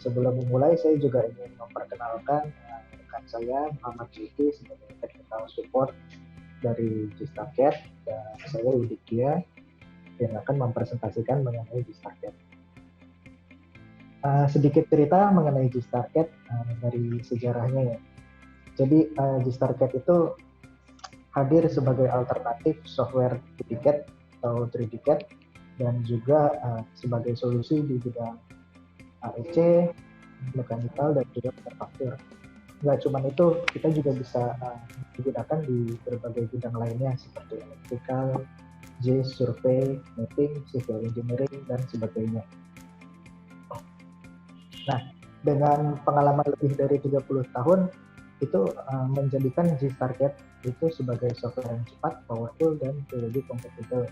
Sebelum memulai, saya juga ingin memperkenalkan rekan saya Muhammad Syuki sebagai technical support dari Gistarket, dan saya Widikya yang akan mempresentasikan mengenai Gistarket. Sedikit cerita mengenai Gistarket dari sejarahnya ya. Jadi Gistarket itu hadir sebagai alternatif software tiket atau 3D CAD dan juga sebagai solusi di bidang AEC, mekanikal, dan juga manufaktur. Nggak cuma itu, kita juga bisa digunakan di berbagai bidang lainnya seperti elektrikal, JIS, survei, mapping, civil engineering, dan sebagainya. Nah, dengan pengalaman lebih dari 30 tahun, itu menjadikan Gistarket itu sebagai software yang cepat, powerful, dan lebih kompetitif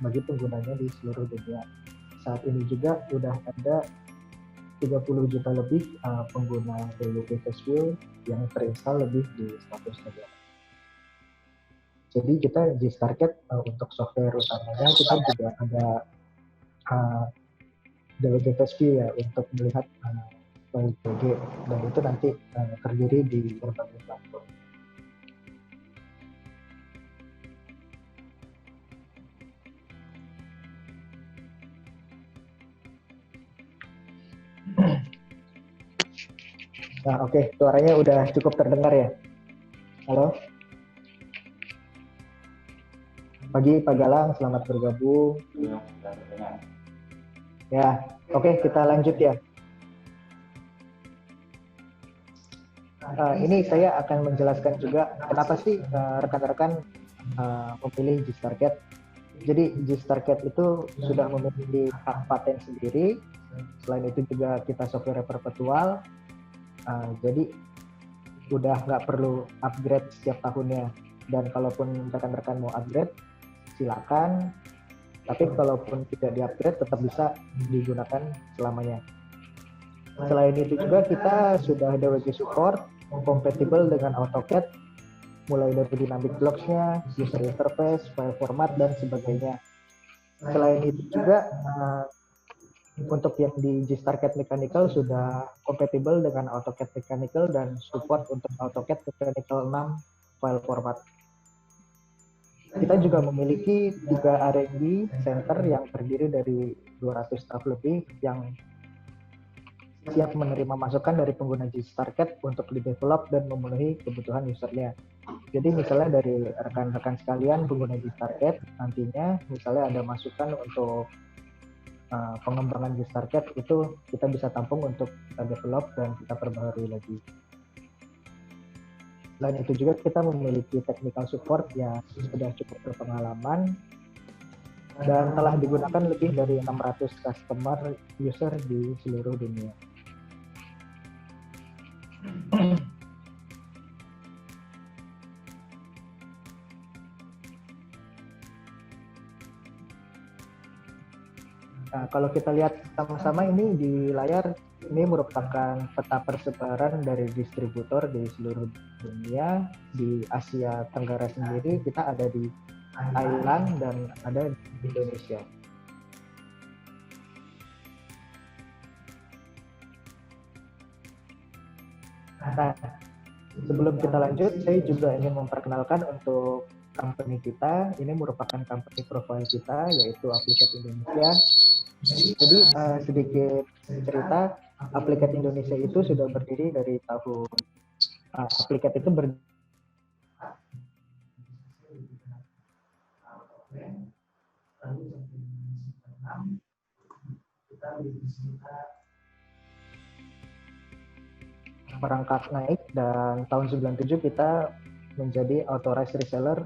bagi penggunanya di seluruh dunia. Saat ini juga sudah ada 30 juta lebih pengguna WWP Faceview yang terinstall lebih di 100 negara. Jadi kita Gistarket untuk software utamanya kita juga ada WWP Faceview ya untuk melihat WWG, dan itu nanti terdiri di berbagai platform. Nah, oke, suaranya udah cukup terdengar ya. Halo? Pagi Pak Galang, selamat bergabung. Ya, oke, kita lanjut ya. Ini saya akan menjelaskan juga kenapa sih rekan-rekan memilih Gistarket. Jadi Gistarket itu sudah memiliki hak paten sendiri. Selain itu juga kita software perpetual. Jadi udah nggak perlu upgrade setiap tahunnya. Dan kalaupun rekan-rekan mau upgrade, silakan. Tapi kalaupun tidak di-upgrade, tetap bisa digunakan selamanya. Selain itu juga kita sudah ada WG support, compatible dengan AutoCAD, mulai dari dynamic blocks-nya, user interface, file format, dan sebagainya. Selain itu juga untuk yang di Gistarket Mechanical sudah compatible dengan AutoCAD Mechanical dan support untuk AutoCAD Mechanical 6 file format. Kita juga memiliki 3 R&D center yang terdiri dari 200 staff lebih yang siap menerima masukan dari pengguna Gistarket untuk di-develop dan memenuhi kebutuhan usernya. Jadi misalnya dari rekan-rekan sekalian pengguna Gistarket, nantinya misalnya ada masukan untuk pengembangan Gistarket, itu kita bisa tampung untuk kita develop dan kita perbaharui lagi. Selain itu juga kita memiliki technical support yang sudah cukup berpengalaman dan telah digunakan lebih dari 600 customer user di seluruh dunia. Nah, kalau kita lihat sama-sama ini di layar, ini merupakan peta persebaran dari distributor di seluruh dunia. Di Asia Tenggara sendiri kita ada di Thailand dan ada di Indonesia. Nah, sebelum kita lanjut, saya juga ingin memperkenalkan untuk company kita. Ini merupakan company profile kita, yaitu Applicat Indonesia. Jadi sedikit cerita, Applicat Indonesia itu sudah berdiri dari tahun Applicat itu merangkak naik, dan tahun 97 kita menjadi authorized reseller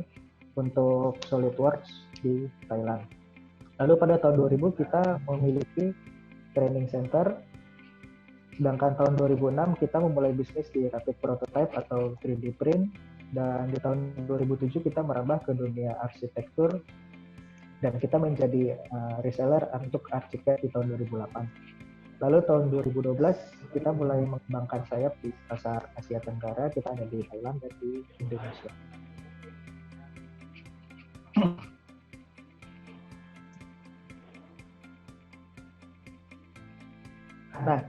untuk SolidWorks di Thailand. Lalu pada tahun 2000 kita memiliki training center, sedangkan tahun 2006 kita memulai bisnis di rapid prototype atau 3D print, dan di tahun 2007 kita merambah ke dunia arsitektur dan kita menjadi reseller untuk Archicad di tahun 2008. Lalu tahun 2012 kita mulai mengembangkan sayap di pasar Asia Tenggara, kita ada di Thailand dan di Indonesia. Nah,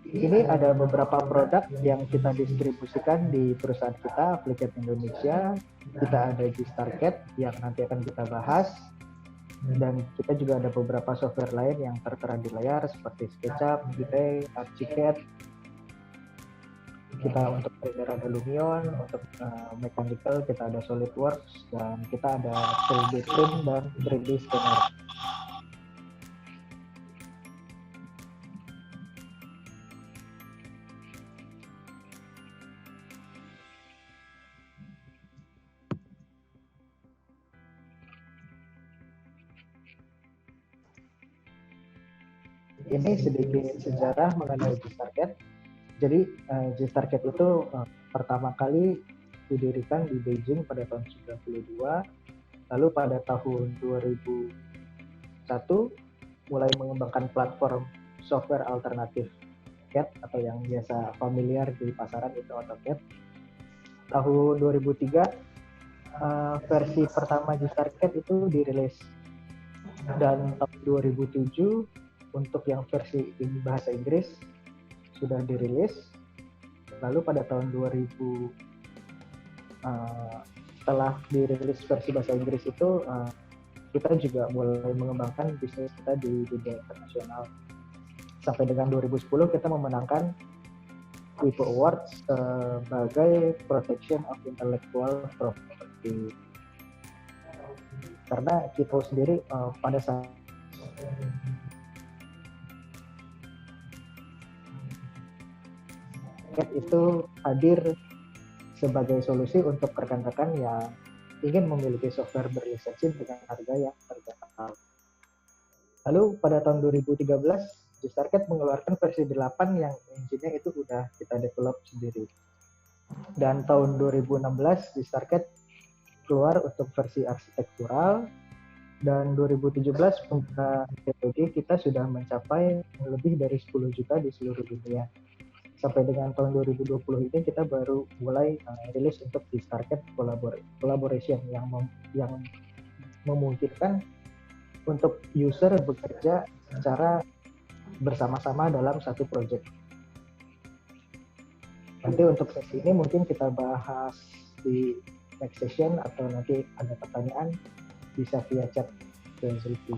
Ini ada beberapa produk yang kita distribusikan di perusahaan kita, Applicat Indonesia. Kita ada Gstarket yang nanti akan kita bahas. Dan kita juga ada beberapa software lain yang tertera di layar seperti SketchUp, Vite, Archicad. Kita untuk trader ada Lumion, untuk mechanical kita ada SolidWorks, dan kita ada 3D print dan 3D scanner. Ini sedikit sejarah mengenai Gstarket. Jadi Gstarket itu pertama kali didirikan di Beijing pada tahun 1992. Lalu pada tahun 2001 mulai mengembangkan platform software alternatif CAD atau yang biasa familiar di pasaran itu AutoCAD. Tahun 2003 versi pertama Gstarket itu dirilis. Dan tahun 2007 untuk yang versi bahasa Inggris sudah dirilis. Lalu pada tahun 2000 setelah dirilis versi bahasa Inggris itu kita juga mulai mengembangkan bisnis kita di dunia internasional. Sampai dengan 2010 kita memenangkan WIPO Awards sebagai Protection of Intellectual Property. Karena kita sendiri pada saat itu hadir sebagai solusi untuk rekan-rekan yang ingin memiliki software berlisensi dengan harga yang terjangkau. Lalu pada tahun 2013, Gstarket mengeluarkan versi 8 yang engine-nya itu udah kita develop sendiri. Dan tahun 2016, Gstarket keluar untuk versi arsitektural, dan 2017 pengguna teknologi kita sudah mencapai lebih dari 10 juta di seluruh dunia. Sampai dengan tahun 2020 ini kita baru mulai rilis untuk Gstarket collaboration yang memungkinkan untuk user bekerja secara bersama-sama dalam satu project. Nanti untuk sesi ini mungkin kita bahas di next session, atau nanti ada pertanyaan bisa via chat ke Zulfi.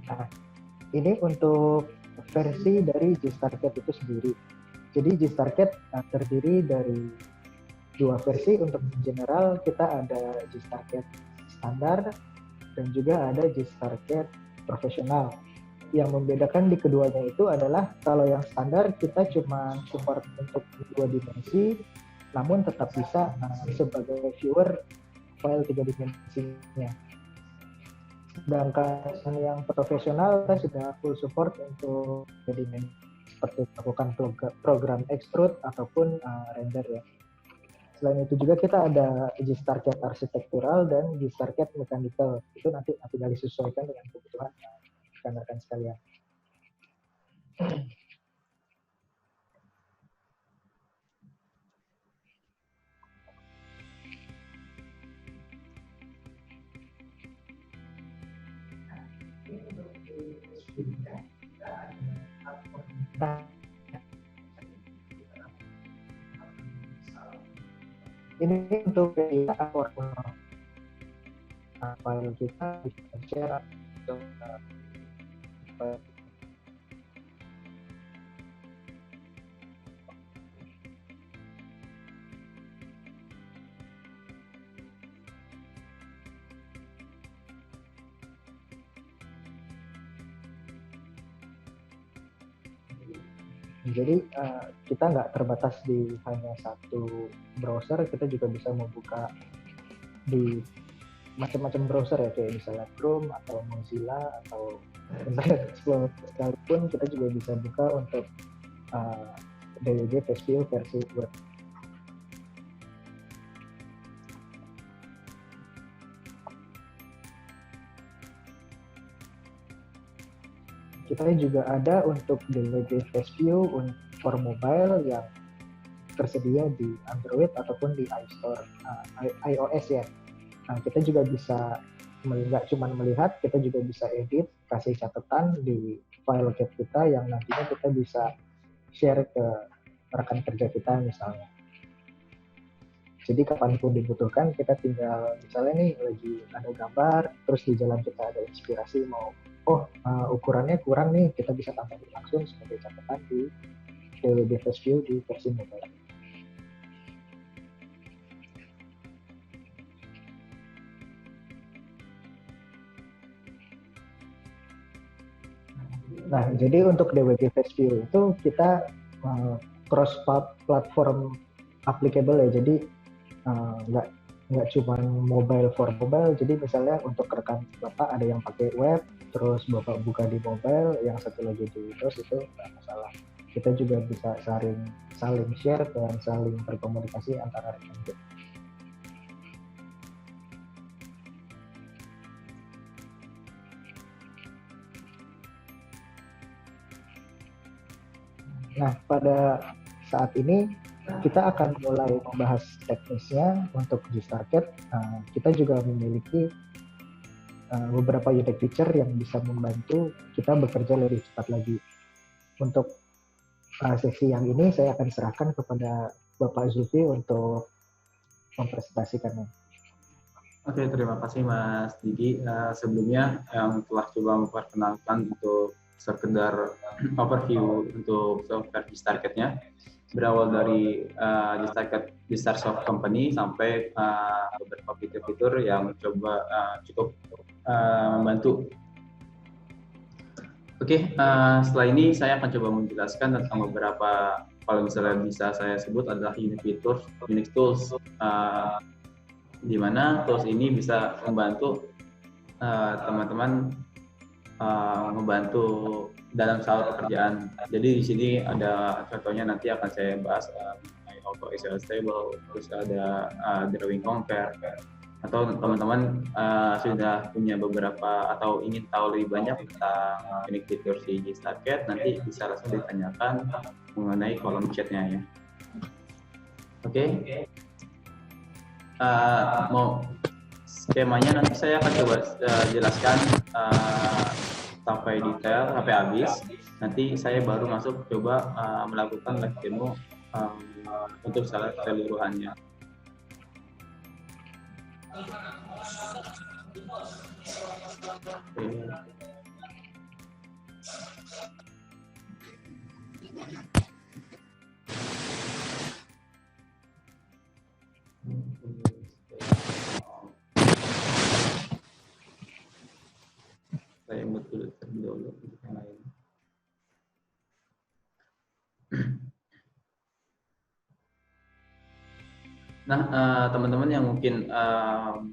Nah, ini untuk versi dari Gstarket itu sendiri. Jadi Gstarket terdiri dari dua versi. Untuk general kita ada Gstarket standar dan juga ada Gstarket profesional. Yang membedakan di keduanya itu adalah kalau yang standar kita cuma support untuk dua dimensi, namun tetap bisa sebagai viewer file tiga dimensinya. Sedangkan yang profesional kita sudah full support untuk dimensi seperti melakukan program extrude ataupun render ya. Selain itu juga kita ada Gstarket arsitektural dan Gstarket mechanical. Itu nanti tinggal disesuaikan dengan kebutuhan rekan-rekan sekalian. Nah, ini untuk kita file kita bisa share untuk jadi kita nggak terbatas di hanya satu browser, kita juga bisa membuka di macam-macam browser ya, kayak misalnya Chrome atau Mozilla atau Internet Explorer sekalipun kita juga bisa buka untuk DWG FastView versi web. Kita juga ada untuk DWG FastView for mobile yang tersedia di Android ataupun di iOS ya. kita juga bisa nggak cuma melihat, kita juga bisa edit, kasih catatan di file CAD kita yang nantinya kita bisa share ke rekan kerja kita misalnya. Jadi kapanpun dibutuhkan, kita tinggal misalnya nih lagi ada gambar, terus di jalan kita ada inspirasi mau, ukurannya kurang nih, kita bisa tambahin langsung sebagai catatan di DWB Fast View di versi mobile. Nah, jadi untuk DWB Fast View itu kita cross platform applicable ya. Jadi nggak cuma mobile for mobile. Jadi misalnya untuk rekan Bapak ada yang pakai web, terus Bapak buka di mobile, yang satu lagi di Windows, itu nggak masalah. Kita juga bisa saling share dan saling berkomunikasi antara rekan kita. Nah, pada saat ini kita akan mulai membahas teknisnya untuk G-StarCAD. Kita juga memiliki beberapa unique feature yang bisa membantu kita bekerja lebih cepat lagi. Untuk sesi yang ini saya akan serahkan kepada Bapak Zulfi untuk mempresentasikannya. Oke, terima kasih Mas Didi. Sebelumnya yang telah coba memperkenalkan untuk sekedar overview untuk software G-StarCAD-nya, berawal dari G-StarSoft Company sampai beberapa fitur-fitur yang cukup membantu. Oke, setelah ini saya akan coba menjelaskan tentang beberapa, kalau misalnya bisa saya sebut adalah unique tools, di mana tools ini bisa membantu teman-teman membantu dalam suatu pekerjaan. Jadi di sini ada contohnya, nanti akan saya bahas auto Excel table, terus ada drawing compare, atau teman-teman sudah punya beberapa atau ingin tahu lebih banyak tentang unique feature si G-StarCAD, nanti bisa langsung ditanyakan mengenai kolom chatnya ya. Oke. Mau skemanya nanti saya akan coba jelaskan sampai detail, sampai habis. Nanti saya baru masuk coba melakukan live demo untuk keseluruhannya. Saya mute dulu terlebih dahulu untuk yang lain. Nah, teman-teman yang mungkin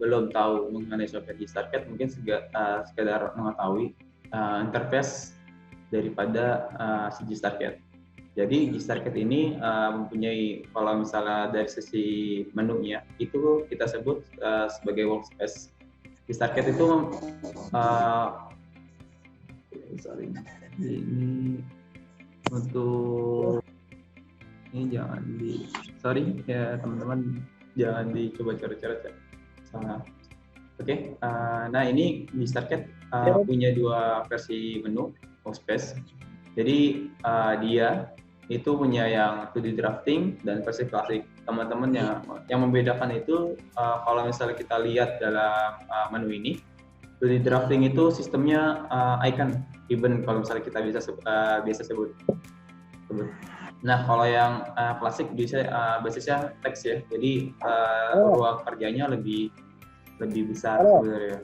belum tahu mengenai software G-StarCAD, mungkin sekedar mengetahui interface daripada si G-StarCAD. Jadi G-StarCAD ini mempunyai, kalau misalnya dari sisi menunya, itu kita sebut sebagai workspace. G-StarCAD itu ini untuk ini jangan ya teman-teman, jangan dicoba coret-coret ya. Oke. Nah ini G-StarCAD punya dua versi menu workspace. Jadi dia itu punya yang 2D drafting dan versi klasik. Teman-teman yang membedakan itu kalau misalnya kita lihat dalam menu ini, 2D drafting itu sistemnya icon, even kalau misalnya kita biasa sebut. Nah, kalau yang klasik basisnya teks ya. Jadi ruang kerjanya lebih besar sebenarnya.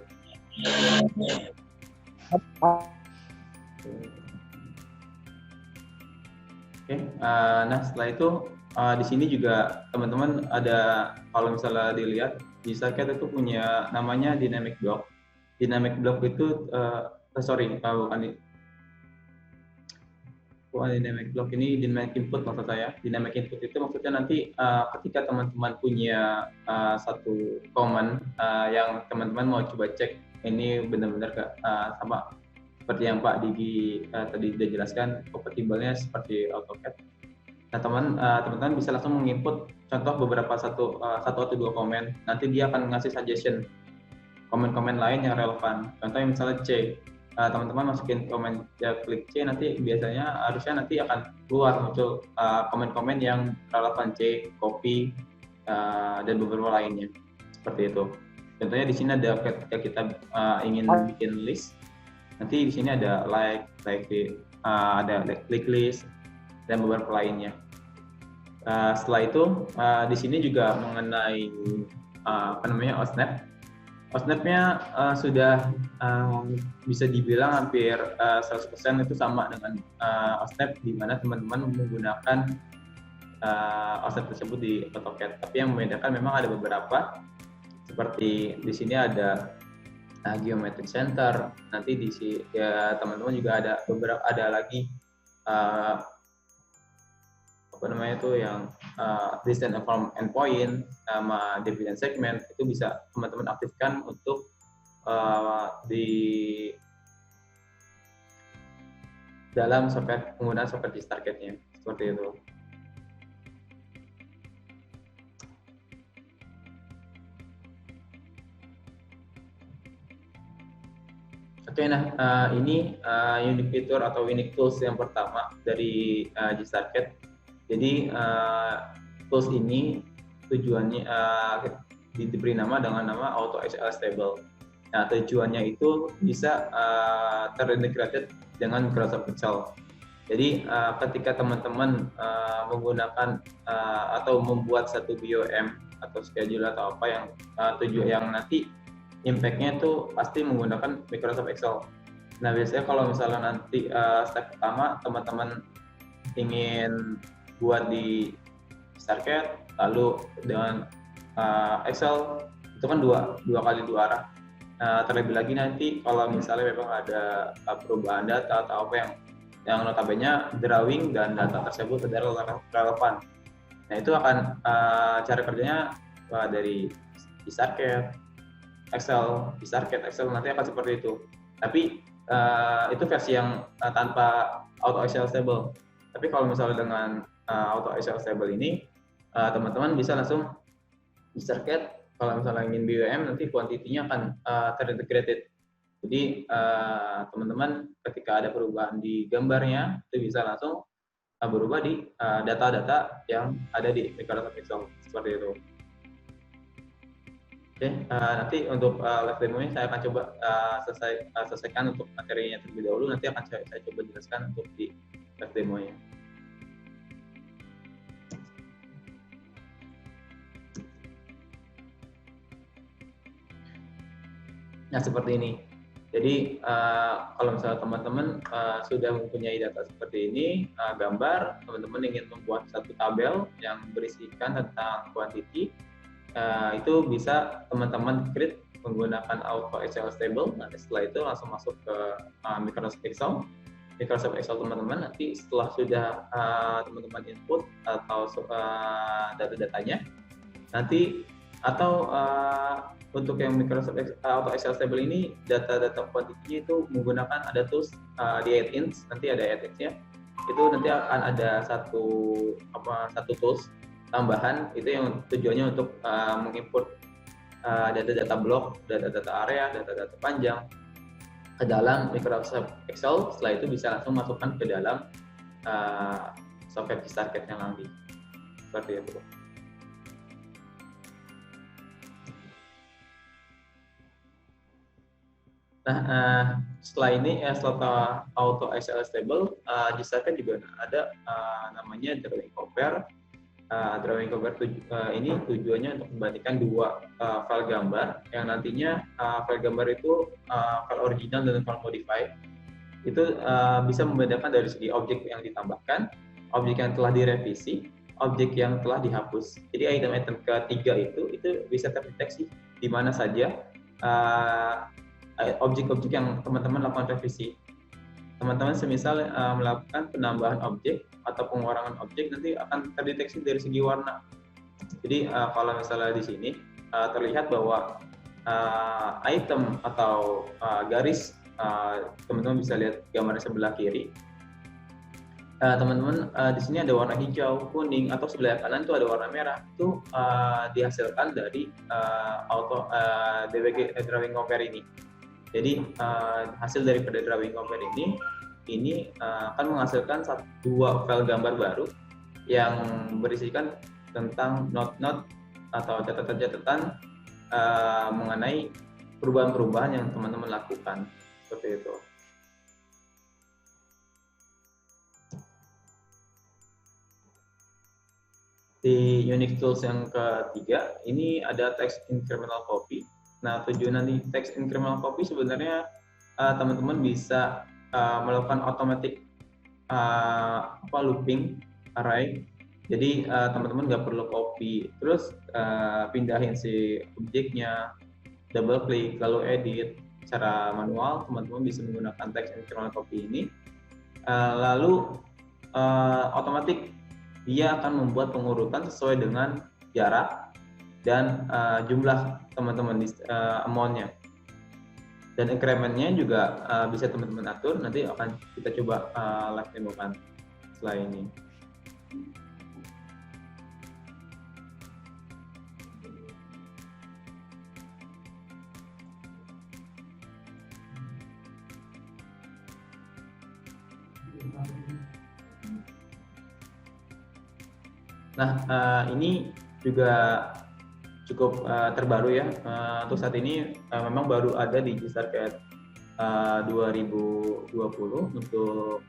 Oke. Nah, setelah itu di sini juga teman-teman ada, kalau misalnya dilihat, G-StarCAD itu punya namanya dynamic block. Dynamic block itu bukan dynamic block, ini dynamic input maksud saya. Dynamic input itu maksudnya nanti ketika teman-teman punya satu command yang teman-teman mau coba cek ini benar-benar sama seperti yang Pak Digi tadi sudah jelaskan, kompatibelnya seperti AutoCAD. Nah, teman-teman bisa langsung menginput contoh beberapa satu atau dua komen. Nanti dia akan ngasih suggestion komen-komen lain yang relevan. Contohnya misalnya C, teman-teman masukin komen ya klik C, nanti biasanya harusnya nanti akan keluar muncul komen-komen yang relevan C, copy, dan beberapa lainnya seperti itu. Contohnya di sini ada ketika kita ingin bikin list, nanti di sini ada ada click list dan beberapa lainnya. Setelah itu di sini juga mengenai OSNAP. OSNAP-nya sudah bisa dibilang hampir 100% itu sama dengan OSNAP, di mana teman-teman menggunakan OSNAP tersebut di AutoCAD. Tapi yang membedakan memang ada beberapa, seperti di sini ada Geometric Center. Nanti di sini ya teman-teman juga ada lagi yang distance from endpoint sama division segment, itu bisa teman-teman aktifkan untuk di dalam penggunaan software GStarCAD-nya seperti itu. Oke, nah ini unique feature atau unique tools yang pertama dari GStarCAD. Jadi tools ini tujuannya diberi nama dengan nama Auto XL Stable. Nah, tujuannya itu bisa terintegrated dengan Microsoft Excel. Jadi ketika teman-teman menggunakan atau membuat satu BOM atau schedule atau apa yang nanti impact-nya itu pasti menggunakan Microsoft Excel. Nah, biasanya kalau misalnya nanti step pertama teman-teman ingin buat di GStarCAD, lalu dengan Excel, itu kan dua kali dua arah. Terlebih lagi nanti kalau misalnya memang ada perubahan data atau apa yang notabene drawing dan data tersebut tidak relevan. Nah, itu akan cara kerjanya dari GStarCAD, Excel, GStarCAD, Excel nanti akan seperti itu. Tapi itu versi yang tanpa Auto Excel Stable. Tapi kalau misalnya dengan Auto Excel Stable ini, teman-teman bisa langsung GStarCAD. Kalau misalnya ingin BOM, nanti kuantitinya akan terintegrated. Jadi teman-teman ketika ada perubahan di gambarnya, itu bisa langsung berubah di data-data yang ada di Microsoft Excel seperti itu. Oke, nanti untuk live demo-nya saya akan coba selesaikan untuk materinya terlebih dahulu. Nanti akan saya coba jelaskan untuk di live demo-nya. Nah, seperti ini. Jadi kalau misalnya teman-teman sudah mempunyai data seperti ini, gambar, teman-teman ingin membuat satu tabel yang berisikan tentang quantity, itu bisa teman-teman create menggunakan Auto Excel Stable. Nanti setelah itu langsung masuk ke Microsoft Excel. Microsoft Excel teman-teman nanti setelah sudah teman-teman input atau data-datanya, nanti atau untuk yang Microsoft Auto Excel Stable ini data-data quantity itu menggunakan ada tools di Add-ins, nanti ada Add-ins-nya. Itu nanti akan ada satu tools tambahan itu yang tujuannya untuk mengimport data-data blok, data-data area, data-data panjang ke dalam Microsoft Excel. Setelah itu bisa langsung masukkan ke dalam software GStarCAD yang nanti seperti itu. Nah, setelah ini setelah Auto Excel Stable, GStarCAD juga ada namanya Drawing Compare. Drawing Compare ini tujuannya untuk membandingkan dua file gambar yang nantinya file gambar itu file original dan file modified. Itu bisa membedakan dari segi objek yang ditambahkan, objek yang telah direvisi, objek yang telah dihapus. Jadi item-item ketiga itu bisa terdeteksi di mana saja objek-objek yang teman-teman lakukan revisi. Teman-teman semisal melakukan penambahan objek atau pengurangan objek, nanti akan terdeteksi dari segi warna. Jadi kalau misalnya di sini terlihat bahwa item atau garis, teman-teman bisa lihat gambar sebelah kiri. teman-teman, di sini ada warna hijau, kuning, atau sebelah kanan itu ada warna merah. Itu dihasilkan dari DWG drawing compare ini. Jadi hasil daripada drawing compare ini akan menghasilkan dua file gambar baru yang berisikan tentang note-note atau catatan-catatan mengenai perubahan-perubahan yang teman-teman lakukan, seperti itu. Di Unix Tools yang ketiga, ini ada text incremental copy. Nah, tujuan dari text incremental copy sebenarnya teman-teman bisa melakukan automatic looping array. Jadi teman-teman nggak perlu copy, terus pindahin si objeknya, double klik, lalu edit secara manual. Teman-teman bisa menggunakan text incremental copy ini. Lalu otomatis dia akan membuat pengurutan sesuai dengan jarak dan jumlah teman-teman amount-nya. Dan increment-nya juga bisa teman-teman atur. Nanti akan kita coba live demokan setelah ini. Nah, ini juga cukup terbaru ya. Untuk saat ini memang baru ada di GStarCAD 2020 untuk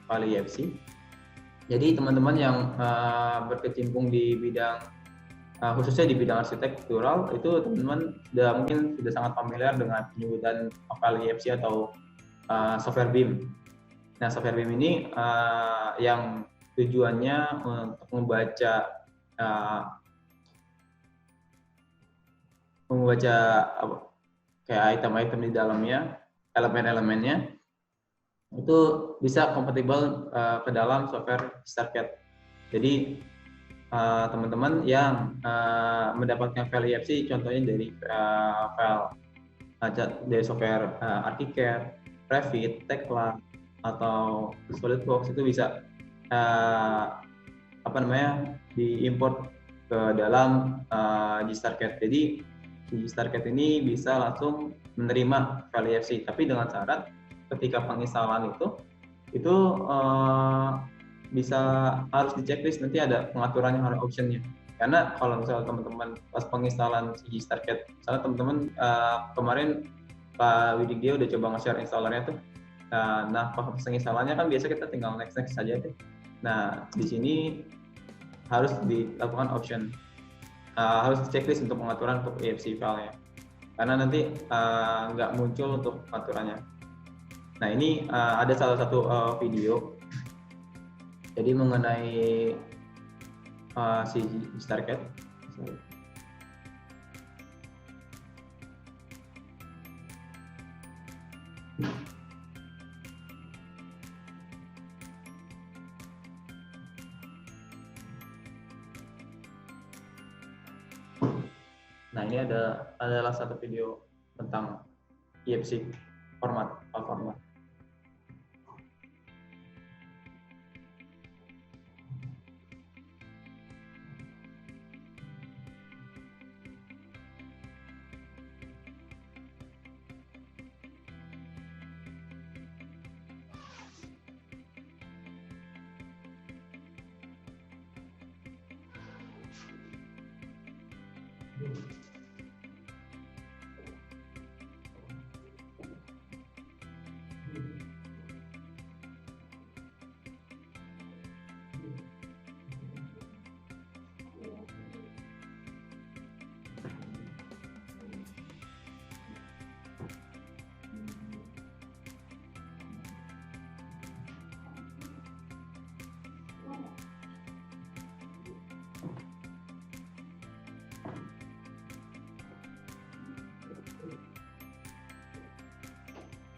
Kali EFC. Jadi teman-teman yang berkecimpung di bidang khususnya di bidang arsitektural itu teman-teman mungkin sudah sangat familiar dengan penyebutan Kali EFC atau software BIM. Nah, software BIM ini yang tujuannya untuk membaca kayak item-item di dalamnya, elemen-elemennya itu bisa kompatibel ke dalam software GStarCAD. Jadi teman-teman yang mendapatkan file EFC contohnya dari file dari software ArchiCAD, Revit, Tekla, atau SolidWorks itu bisa diimport ke dalam GStarCAD. Jadi GStarCAD ini bisa langsung menerima file EFC, tapi dengan syarat ketika penginstalan itu bisa harus di checklist, nanti ada pengaturannya, harus optionnya. Karena kalau misalnya teman-teman pas penginstalan GStarCAD, misalnya teman-teman kemarin Pak Widik dia udah coba nge-share installernya tuh. Nah, pas penginstalannya kan biasa kita tinggal next saja tuh. Nah, di sini harus dilakukan option, harus checklist untuk pengaturan untuk EFC file-nya, karena nanti nggak muncul untuk pengaturannya. Nah, ini ada salah satu video jadi mengenai si GStarCAD. Nah, ini adalah satu video tentang EFC format.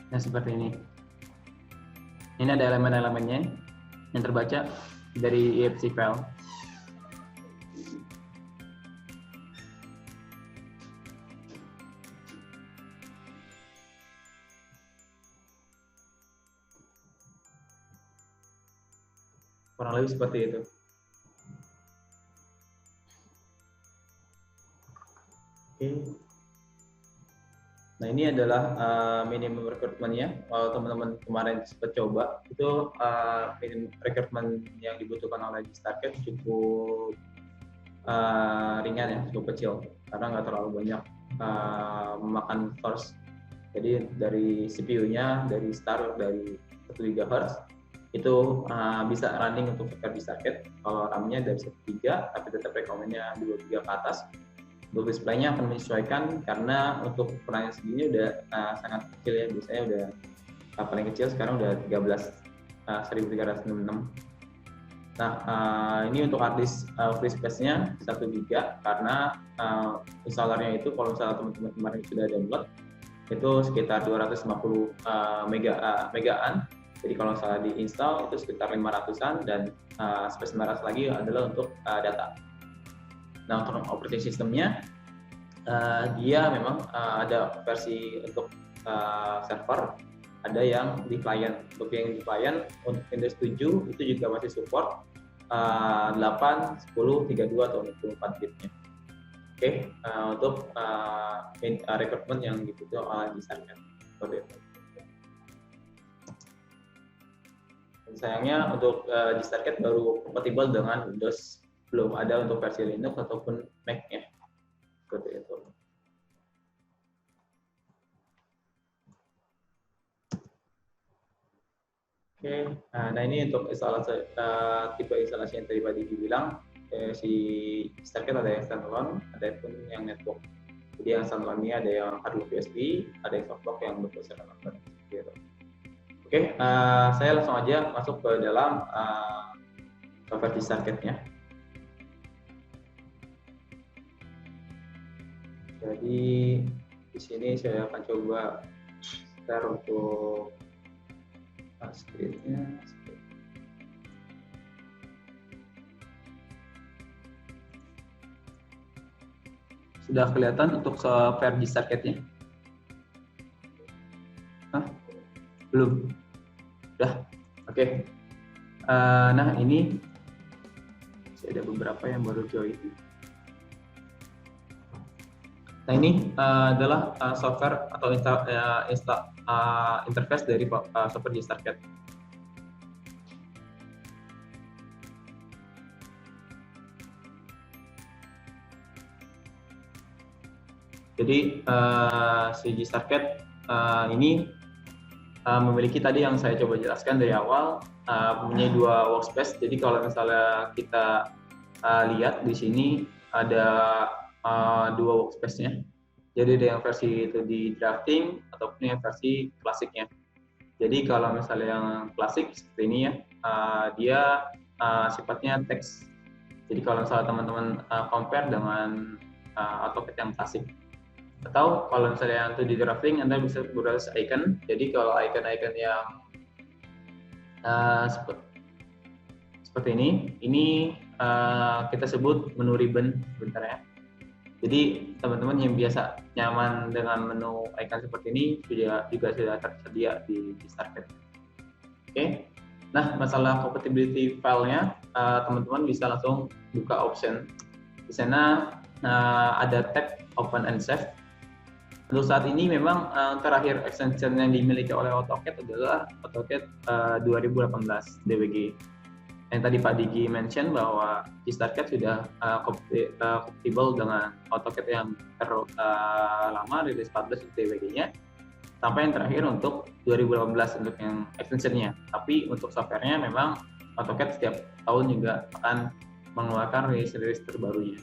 Nah, seperti ini. Ini ada elemen-elemennya yang terbaca dari EFC file. Kurang lebih seperti itu. Oke. Nah, ini adalah minimum recruitment-nya. Kalau teman-teman kemarin sempat coba, itu minimum recruitment yang dibutuhkan oleh Gstarket cukup ringan ya, cukup kecil. Karena nggak terlalu banyak memakan source. Jadi dari CPU-nya, dari start dari 1 GHz, itu bisa running untuk Gstarket. Kalau RAM-nya dari 1 GB, tapi tetap recommend-nya 2 GB ke atas. Untuk display-nya akan menyesuaikan karena untuk ukurannya segini udah sangat kecil ya, biasanya udah paling kecil sekarang udah 13.366. Nah, ini untuk hard disk free space-nya 1 GB karena installernya itu kalau misalnya teman-teman kemarin sudah download itu sekitar 250 megaan. Jadi kalau misalnya diinstal itu sekitar 500-an dan space 500 lagi adalah untuk data. Nah, untuk operating systemnya, dia memang ada versi untuk server, ada yang di client. Untuk yang di client, untuk Windows 7 itu juga masih support 8, 10, 32, atau 64 bitnya. Oke, untuk recruitment yang dibutuhkan oleh Gstarket. Seperti itu. Sayangnya untuk Gstarket baru kompatibel dengan Windows, belum ada untuk versi Linux ataupun Mac-nya. Seperti itu. Oke, nah ini untuk instalasi tipe instalasi yang tadi Pak Diki bilang, si Gstarket ada yang standalone, ada pun yang network. Jadi yang standalone-nya ada yang hardware USB, ada yang softlock yang berproses gitu. Oke, saya langsung aja masuk ke dalam software Gstarket-nya. Jadi di sini saya akan coba share untuk screen-nya. Sudah kelihatan untuk software Gstarket-nya? Belum? Sudah? Oke. Nah, ini ada beberapa yang baru join. Nah, ini adalah software atau interface dari software Gstarket. Jadi si Gstarket ini memiliki tadi yang saya coba jelaskan dari awal, mempunyai 2 workspace. Jadi kalau misalnya kita lihat di sini ada 2 workspace-nya. Jadi ada yang versi itu di drafting ataupun yang versi klasiknya. Jadi kalau misalnya yang klasik seperti ini ya, dia sifatnya teks. Jadi kalau misalnya teman-teman compare dengan AutoCAD yang klasik. Atau kalau misalnya yang itu di drafting, Anda bisa berbasis icon. Jadi kalau icon-icon yang seperti ini kita sebut menu ribbon sebentar ya. Jadi teman-teman yang biasa nyaman dengan menu icon seperti ini juga sudah tersedia di Gstarket. Oke. Nah, masalah compatibility file-nya, teman-teman bisa langsung buka option. Di sana ada tab Open and Save. Untuk saat ini memang terakhir extension yang dimiliki oleh AutoCAD adalah AutoCAD 2018 DWG. Yang tadi Pak Diki mention bahwa Gstarket sudah compatible dengan AutoCAD yang lama, rilis 14 DWG-nya, sampai yang terakhir untuk 2018 untuk yang extension-nya. Tapi untuk software-nya memang AutoCAD setiap tahun juga akan mengeluarkan rilis terbarunya.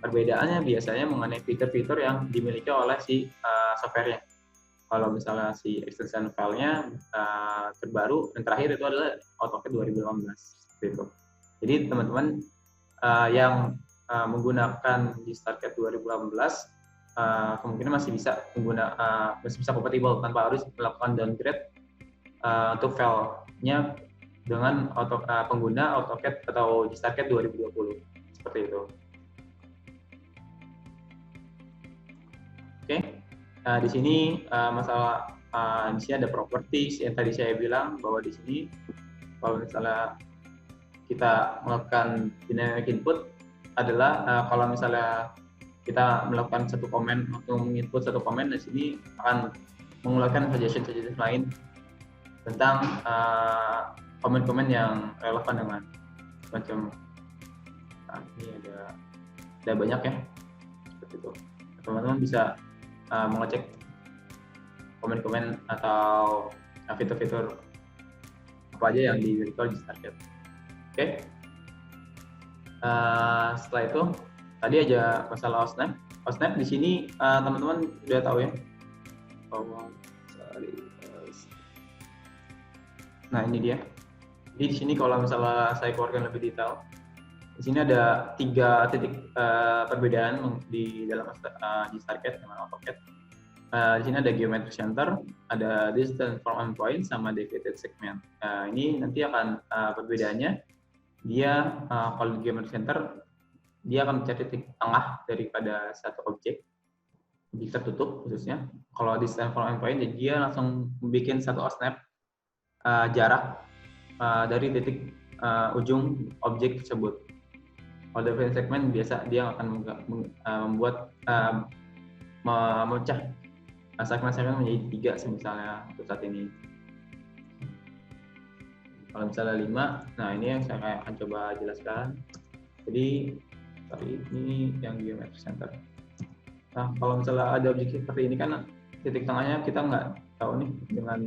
Perbedaannya biasanya mengenai fitur-fitur yang dimiliki oleh si software-nya. Kalau misalnya si extension file-nya terbaru, yang terakhir itu adalah AutoCAD 2018. Gitu. Jadi teman-teman yang menggunakan Gstarket 2018 kemungkinan masih bisa kompatibel tanpa harus melakukan downgrade untuk file-nya dengan pengguna AutoCAD atau Gstarket 2020 seperti itu. Oke. Nah, di sini masalah di sini ada properties yang tadi saya bilang bahwa di sini kalau misalnya kita melakukan dynamic input adalah kalau misalnya kita melakukan satu komen atau menginput satu komen, di sini akan mengeluarkan suggestion lain tentang komen-komen yang relevan dengan macam ini ada banyak ya seperti itu. Teman-teman bisa mengecek komen-komen atau fitur-fitur apa aja yang di virtual target. Oke. Setelah itu tadi aja masalah OSNAP. OSNAP di sini teman-teman sudah tahu ya. Nah ini dia. Jadi di sini kalau misalnya saya keluarkan lebih detail, di sini ada 3 titik perbedaan di dalam GStarCAD dengan AutoCAD. Di sini ada geometric center, ada distance from endpoint, sama deviated segment. Ini nanti akan perbedaannya. Dia kalau di geometric center dia akan mencari titik tengah daripada satu objek tertutup khususnya. Kalau distance from endpoint dia langsung bikin satu OSNAP jarak dari titik ujung objek tersebut. Kalau deviated segment biasa dia akan membuat memecah segmen-segmen menjadi 3 misalnya untuk saat ini. Kalau misalnya 5, nah ini yang saya akan coba jelaskan. Jadi ini yang geometric center. Nah kalau misalnya ada objek seperti ini kan titik tengahnya kita nggak tahu nih, dengan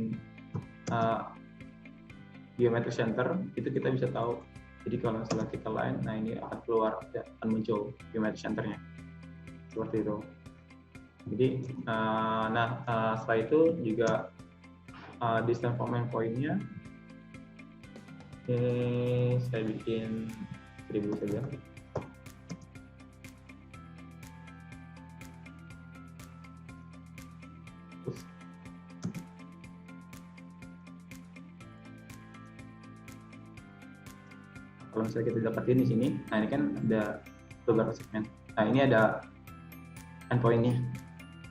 geometric center itu kita bisa tahu. Jadi kalau misalnya kita line, nah ini akan keluar, akan muncul geometric centernya seperti itu. Jadi setelah itu juga distance from endpoint-nya ini saya bikin 1000 saja. Kalau misalnya kita dapatin di sini, nah ini kan ada beberapa segmen. Nah ini ada endpoint-nya,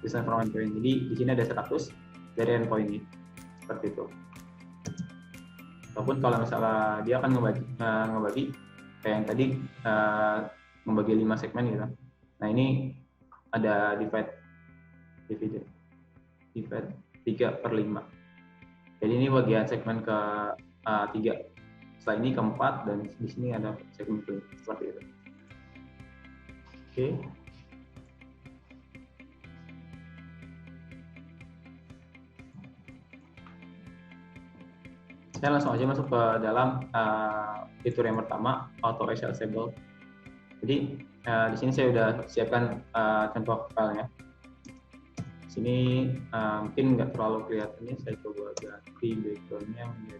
distance from endpoint. Jadi di sini ada 100 dari endpoint-nya, seperti itu. Ataupun kalau misalnya dia akan ngebagi kayak yang tadi, membagi 5 segmen gitu. Nah ini ada divide 3/5. Jadi ini bagian segmen ke 3. Setelah ini ke-4 dan di sini ada segmen ke seperti itu. Oke. Saya langsung aja masuk ke dalam fitur yang pertama, auto accessible. Jadi di sini saya udah siapkan contoh filenya. Di sini mungkin nggak terlalu kelihatan ya, saya coba ganti background-nya menjadi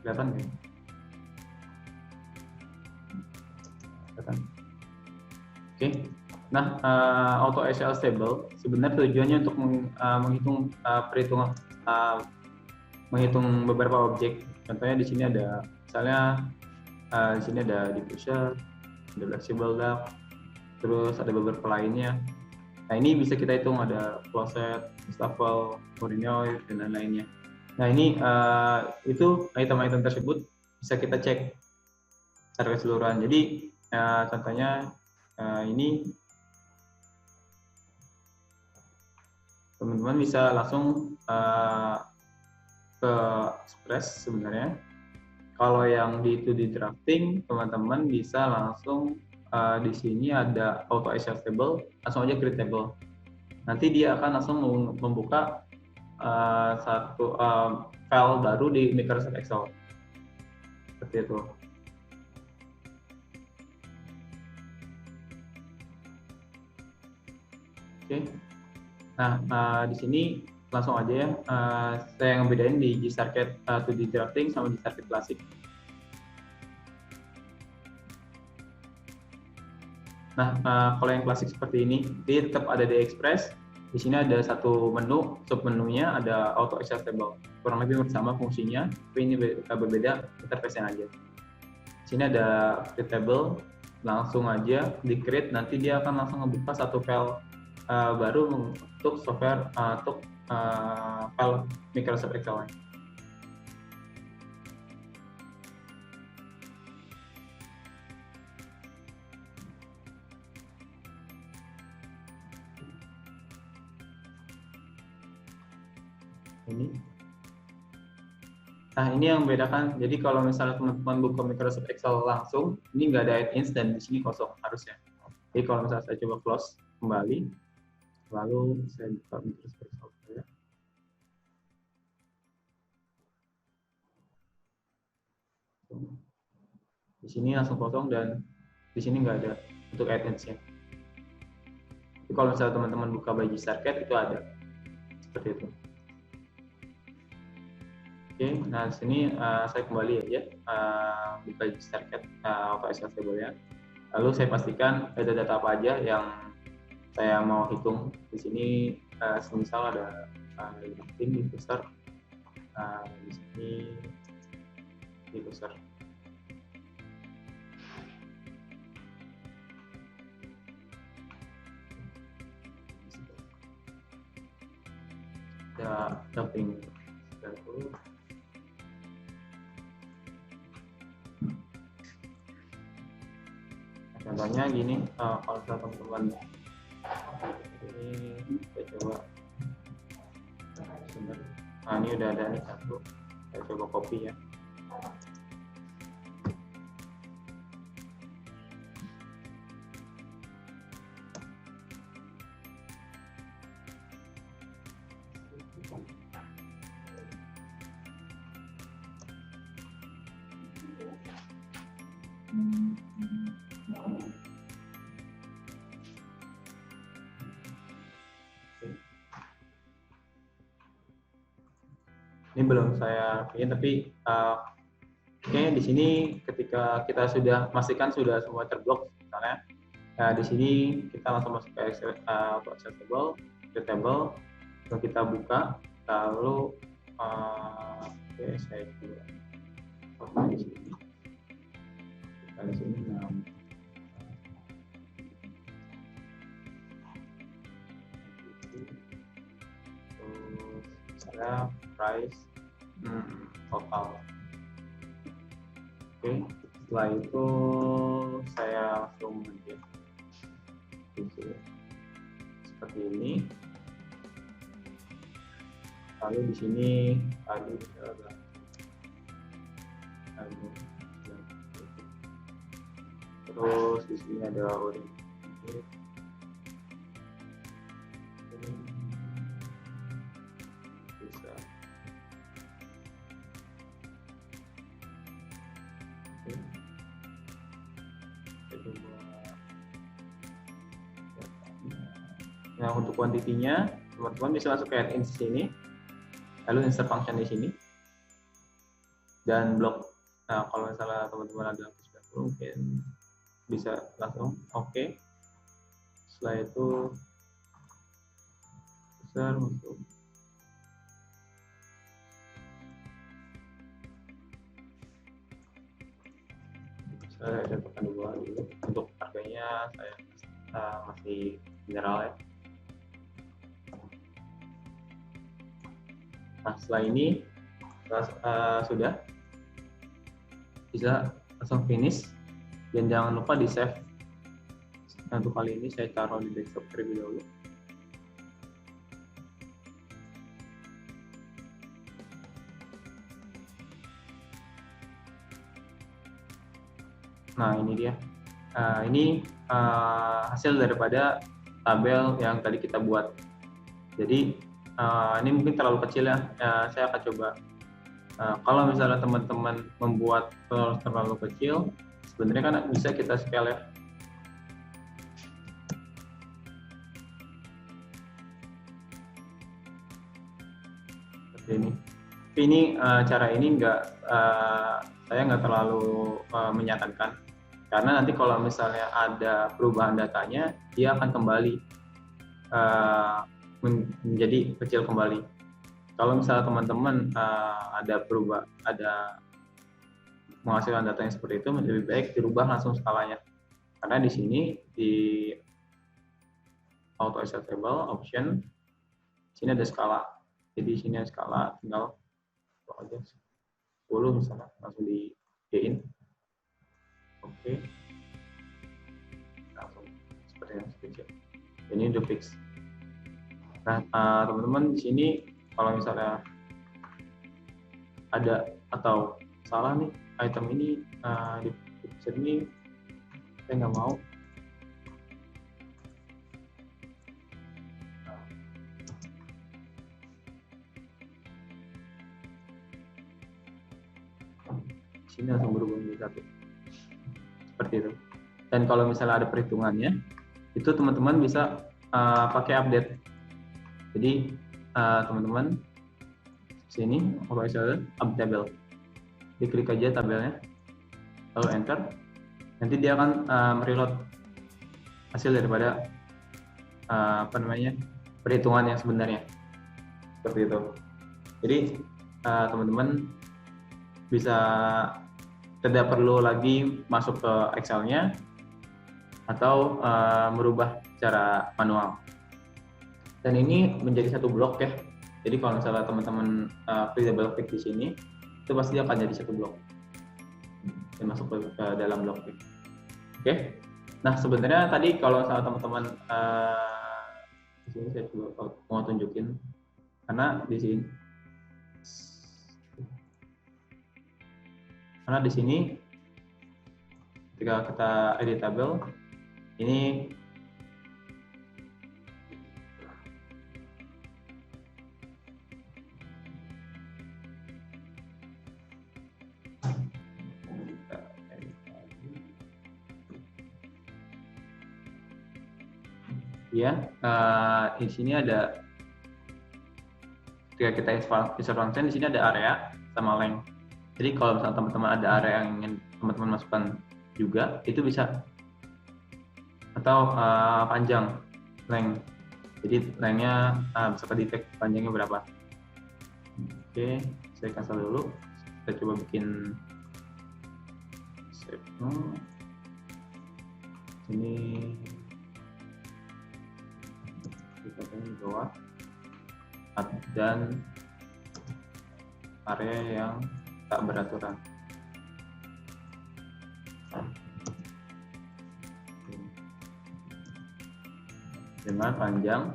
kelihatan nggak? Kelihatan. Oke. Nah, auto accessible sebenarnya tujuannya untuk menghitung menghitung beberapa objek. Contohnya di sini ada, misalnya di sini ada diffuser, ada flexible duct, terus ada beberapa lainnya. Nah ini bisa kita hitung, ada closet, shuffle, orinoid, dan lain-lainnya. Nah ini itu item-item tersebut bisa kita cek secara keseluruhan. Jadi contohnya ini teman-teman bisa langsung ke Express sebenarnya. Kalau yang di 2D drafting, teman-teman bisa langsung di sini ada auto accessible, langsung aja create table. Nanti dia akan langsung membuka satu file baru di Microsoft Excel. Seperti itu. Oke. Nah, di sini langsung aja ya, saya ngebedain di GStarCAD 2D drafting sama GStarCAD Classic. Nah, kalau yang klasik seperti ini, dia tetap ada di Express. Di sini ada satu menu, submenunya ada auto accessible. Kurang lebih sama fungsinya, tapi ini berbeda interface-nya aja. Di sini ada create table, langsung aja di create, nanti dia akan langsung membuka satu file baru untuk software untuk file Microsoft Excel. Ini. Nah, ini yang membedakan. Jadi kalau misalnya teman-teman buka Microsoft Excel langsung, ini nggak ada add-ins dan di sini kosong harusnya. Jadi kalau misalnya saya coba close kembali, lalu saya buka Microsoft Excel saya. Di sini langsung kosong dan di sini nggak ada untuk add-ins-nya. Tapi kalau misalnya teman-teman buka by GStarCAD itu ada seperti itu. Oke, nah di sini saya kembali ya, buka GStarCAD atau Excel table-nya. Lalu saya pastikan data-data apa aja yang saya mau hitung. Di sini semisal ada tim di user, di sini di user. Ada dumping 90. Contohnya gini, kalau teman-teman ini saya coba sumber. Nah, ini udah ada nih satu. Saya coba copy ya. Ini belum saya bikin, tapi kayaknya di sini ketika kita sudah pastikan sudah semua terblok, misalnya, di sini kita langsung masuk ke Excel table, lalu kita buka, lalu oke, saya coba di sini, kita di sini saya price total. Oke, setelah itu saya langsung bikin seperti ini. Lalu di sini tadi terus di sini ada oriented. Nah, untuk kuantitinya, teman-teman bisa masuk ke add-in sini, lalu insert function di sini, dan blok. Nah, kalau misalnya teman-teman ada mungkin bisa langsung oke. Setelah itu besar masuk. Saya tentukan dua dulu. Untuk harganya saya masih general ya. Nah, setelah ini sudah bisa langsung finish, dan jangan lupa di save. Nah, untuk kali ini saya taruh di desktop terlebih dahulu. Nah, ini dia. Ini hasil daripada tabel yang tadi kita buat. Jadi ini mungkin terlalu kecil ya. Saya akan coba. Kalau misalnya teman-teman membuat terlalu kecil, sebenarnya kan bisa kita scale ya. Seperti ini. Tapi ini cara ini saya nggak terlalu menyarankan, karena nanti kalau misalnya ada perubahan datanya, dia akan kembali menjadi kecil kembali. Kalau misalnya teman-teman ada menghasilkan data yang seperti itu, lebih baik dirubah langsung skalanya, karena di sini di auto Excel table, option. Sini ada skala. Jadi sini ada skala, tinggal aja 10 misalnya, langsung di in. Oke. Langsung seperti yang screenshot. Ini udah fix. Nah, teman-teman di sini kalau misalnya ada atau salah nih item ini di episode ini saya nggak mau. Sini langsung berubah menjadi 1 seperti itu. Dan kalau misalnya ada perhitungannya itu teman-teman bisa pakai update. Jadi teman-teman sini update table, diklik aja tabelnya lalu enter, nanti dia akan mereload hasil daripada perhitungan yang sebenarnya seperti itu. Jadi teman-teman bisa tidak perlu lagi masuk ke Excel-nya atau merubah secara manual. Dan ini menjadi satu blok ya. Jadi kalau misalnya teman-teman klik double klik di sini, itu pasti akan jadi satu blok dan masuk ke dalam blok. Oke. Nah sebenarnya tadi kalau misalnya teman-teman di sini saya coba mau tunjukin, karena di sini ketika kita edit tabel ini ya, di sini ada ketika kita insert function di sini ada area sama length. Jadi kalau misalnya teman-teman ada area yang ingin teman-teman masukkan juga, itu bisa, atau panjang length. Jadi lengthnya bisa ke detect panjangnya berapa. Oke, saya cancel dulu. Kita coba bikin save. Ini kita di bawah dan area yang tak beraturan. Dengan panjang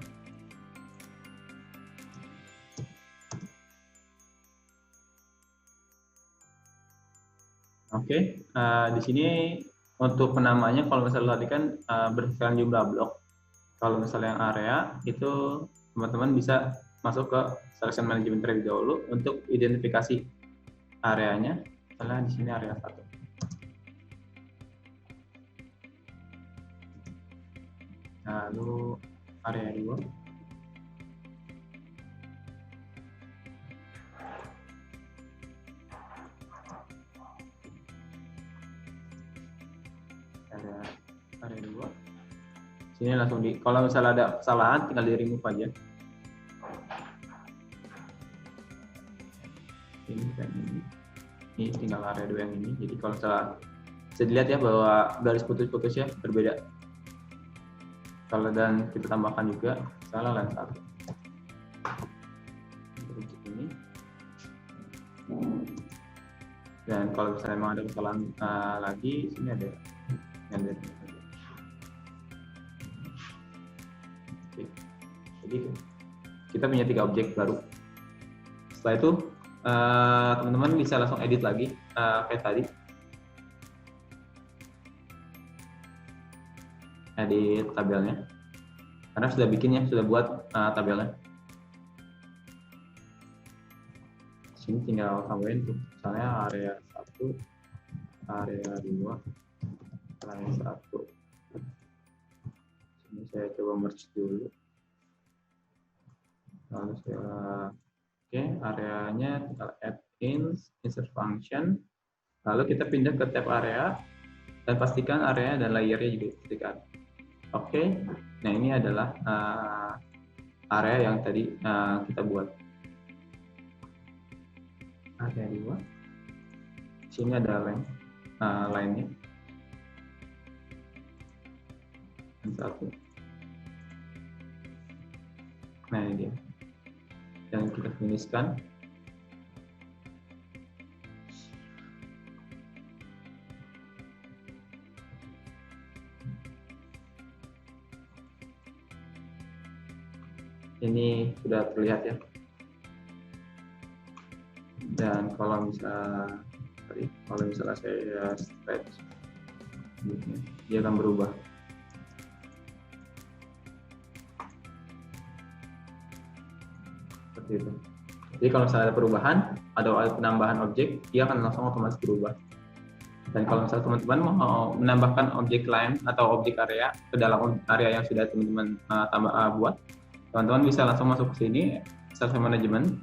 di sini untuk penamanya kalau misalnya tadi kan berdasarkan jumlah blok. Kalau misalnya yang area itu teman-teman bisa masuk ke selection management terlebih dahulu untuk identifikasi areanya. Misalnya di sini area 1. Lalu area 2. Area 2. Sini langsung kalau misalnya ada kesalahan tinggal di remove aja. Ini tinggal area 2 yang ini. Jadi kalau misalnya bisa dilihat ya bahwa garis putus-putusnya berbeda. Kalau dan kita tambahkan juga misalnya line 1. Ini. Dan kalau misalnya memang ada kesalahan lagi, sini ada yang dari. Jadi kita punya 3 objek baru. Setelah itu teman-teman bisa langsung edit lagi kayak tadi. Edit tabelnya. Karena sudah bikinnya, sudah buat tabelnya. Sini tinggal tambahin tuh, misalnya area 1, area 2, area 1. Sini saya coba merge dulu. Lalu saya areanya tinggal add insert function. Lalu kita pindah ke tab area dan pastikan area dan layernya juga diketikkan. Nah ini adalah area yang tadi kita buat. Area 2. Sini ada line-nya. Yang 1. Nah ini dia, yang kita finishkan. Ini sudah terlihat ya. Dan kalau misalnya saya stretch, dia akan berubah. Seperti itu. Jadi kalau misalnya ada perubahan, ada penambahan objek, dia akan langsung otomatis berubah. Dan kalau misalnya teman-teman mau menambahkan objek lain atau objek area ke dalam area yang sudah teman-teman buat, teman-teman bisa langsung masuk ke sini, Self Management.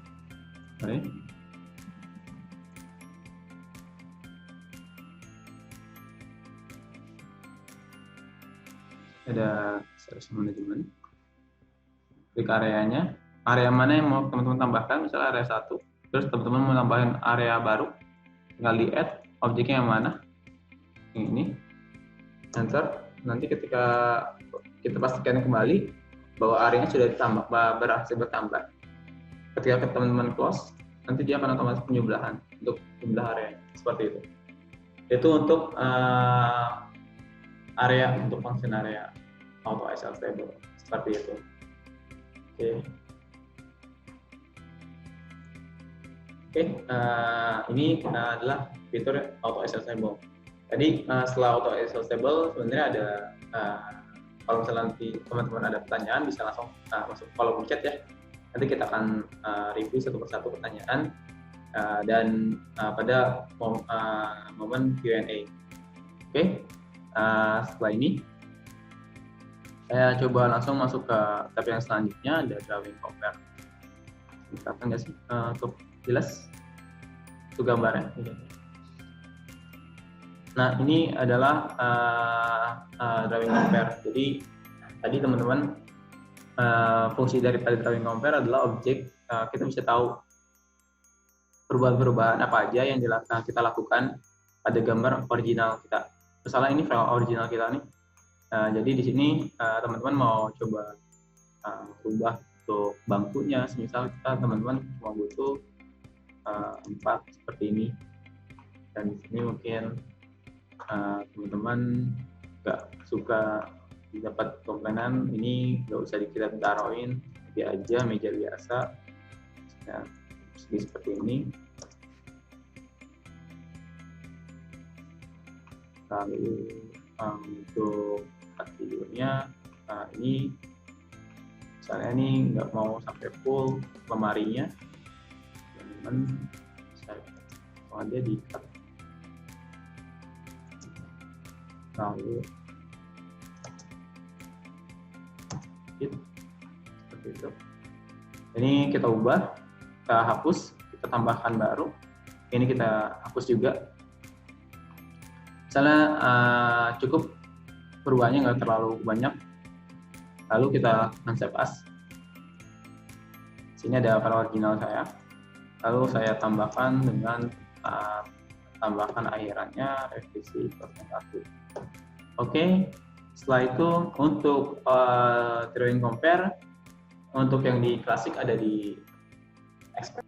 Ada Self Management. Klik areanya, area mana yang mau teman-teman tambahkan, misalnya area 1, terus teman-teman mau tambahin area baru, tinggal di add objeknya yang mana, ini, enter. Nanti ketika kita pastikan kembali bahwa areanya sudah ditambah, berhasil bertambah. Ketika teman-teman close, nanti dia akan otomatis penjumlahan untuk jumlah area seperti itu. Itu untuk area, untuk function area auto SL stable seperti itu. Oke, ini adalah fitur auto SL stable. Tadi setelah auto SL stable sebenarnya ada kalau misalnya nanti teman-teman ada pertanyaan bisa langsung masuk kolom chat ya. Nanti kita akan review satu persatu pertanyaan dan pada momen Q&A. Oke, setelah ini saya coba langsung masuk ke tab yang selanjutnya, ada drawing compare. Kelihatan nggak sih untuk jelas itu gambarnya? Nah ini adalah drawing compare. Jadi tadi teman-teman fungsi daripada drawing compare adalah objek kita bisa tahu perubahan-perubahan apa aja yang kita lakukan pada gambar original kita. Misalnya ini file original kita nih. Jadi di sini teman-teman mau coba ubah untuk bangkunya, misal kita teman-teman mau butuh 4 seperti ini, dan di sini mungkin teman-teman nggak suka dapat komponen ini, nggak usah kita taruhin, dia aja meja biasa, ya, seperti ini. Lalu untuk tidurnya, ini misalnya ini nggak mau sampai full lemarinya, teman-teman bisa ada di cut. Lalu seperti itu. Ini kita ubah, kita hapus, kita tambahkan baru. Ini kita hapus juga. Misalnya cukup perubahannya nggak terlalu banyak, lalu kita save as. Sini ada file original saya, lalu saya tambahkan dengan tambahkan akhirannya revisi 1. Oke, setelah itu untuk drawing compare, untuk yang di klasik ada di expert.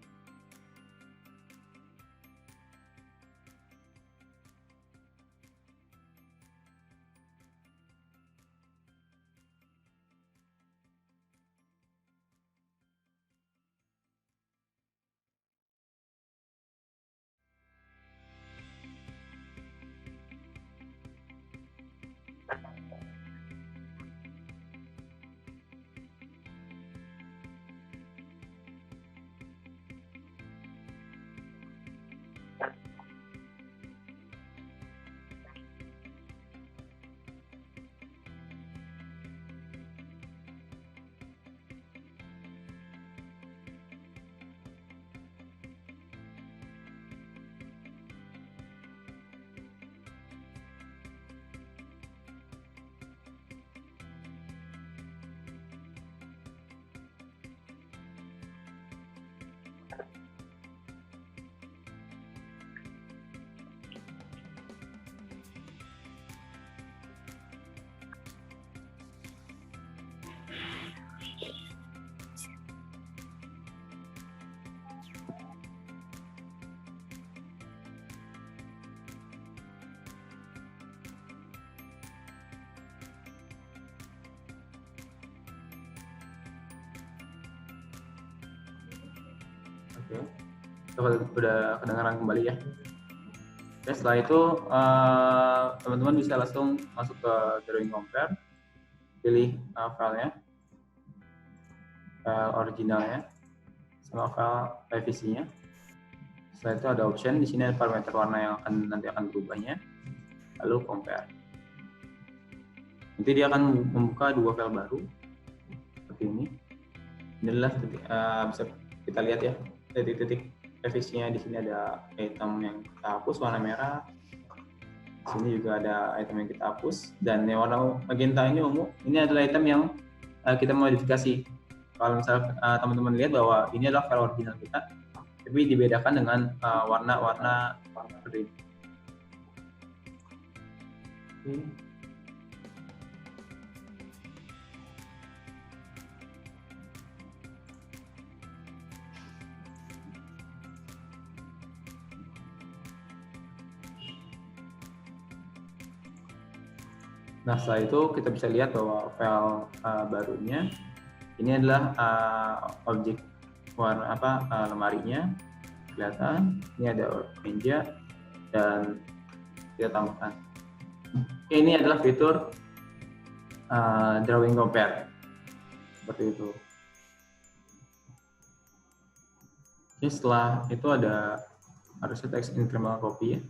Oke. Udah kedengaran kembali ya. Oke, setelah itu teman-teman bisa langsung masuk ke drawing compare, pilih filenya, file originalnya, sama file revisinya. Setelah itu ada option, di sini ada parameter warna yang nanti akan berubahnya, lalu compare. Nanti dia akan membuka dua file baru seperti ini. Inilah bisa kita lihat ya, titik-titik revisinya. Di sini ada item yang kita hapus warna merah. Di sini juga ada item yang kita hapus, dan yang warna magenta ini ungu. Ini adalah item yang kita modifikasi. Kalau misalnya teman-teman lihat bahwa ini adalah file original kita, tapi dibedakan dengan warna-warna seperti ini. Nah, setelah itu kita bisa lihat bahwa file barunya ini adalah objek warna lemarinya kelihatan. Ini ada meja dan kita tambahkan. Oke, ini adalah fitur drawing compare seperti itu. Oke, setelah itu ada harusnya text incremental copy ya.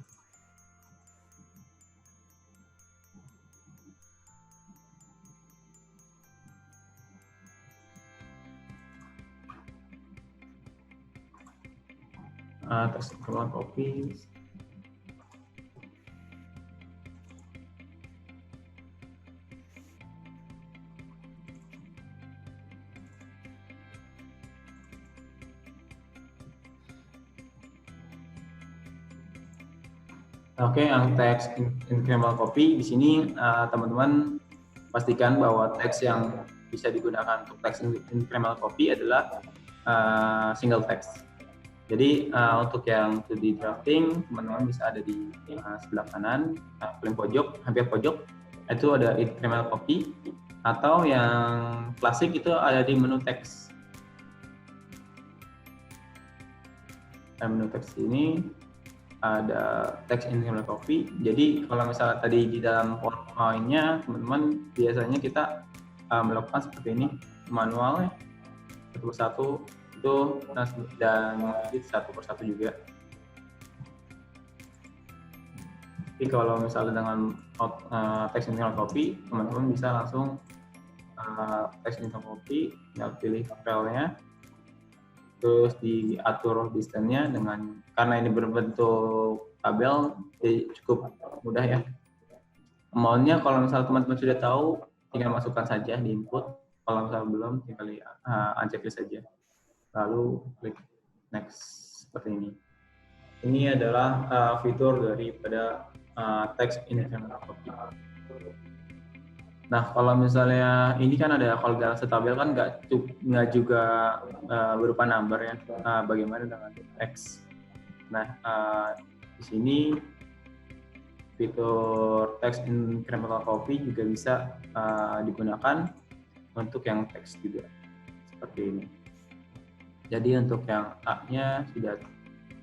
Text incremental copy. Oke, yang text incremental copy di sini teman-teman pastikan bahwa teks yang bisa digunakan untuk text incremental copy adalah single text. Jadi untuk yang 2D drafting, teman-teman bisa ada di sebelah kanan, paling pojok, hampir pojok, itu ada incremental copy, atau yang klasik itu ada di menu teks. Menu teks ini ada text incremental copy. Jadi kalau misalnya tadi di dalam PowerPoint-nya, teman-teman biasanya kita melakukan seperti ini, manual ya, satu persatu itu, dan satu persatu juga. Tapi kalau misalnya dengan text incremental copy, teman-teman bisa langsung text incremental copy, tinggal pilih filenya, terus diatur distance-nya dengan, karena ini berbentuk tabel, jadi cukup mudah ya. Amount-nya kalau misalnya teman-teman sudah tahu, tinggal masukkan saja di input. Kalau misalnya belum, tinggal unchecklist saja. Lalu klik next seperti ini. Ini adalah fitur daripada text incremental copy. Nah, kalau misalnya ini kan ada, kalau dalam setabel kan nggak juga berupa number ya. Bagaimana dengan text? Nah, di sini fitur text incremental copy juga bisa digunakan untuk yang teks juga seperti ini. Jadi untuk yang A-nya sudah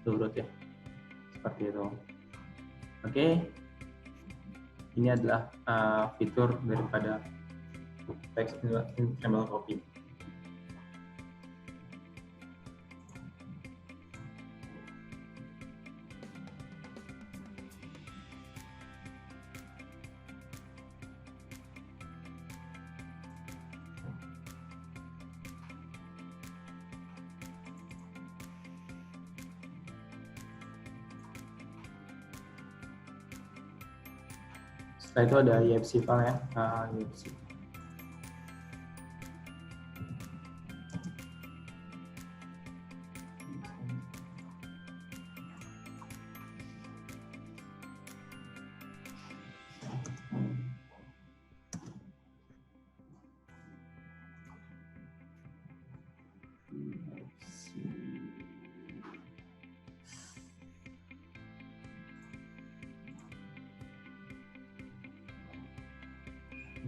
turut ya, seperti itu. Oke, ini adalah fitur daripada text incremental copy. Setelah itu ada EFC file ya, EFC.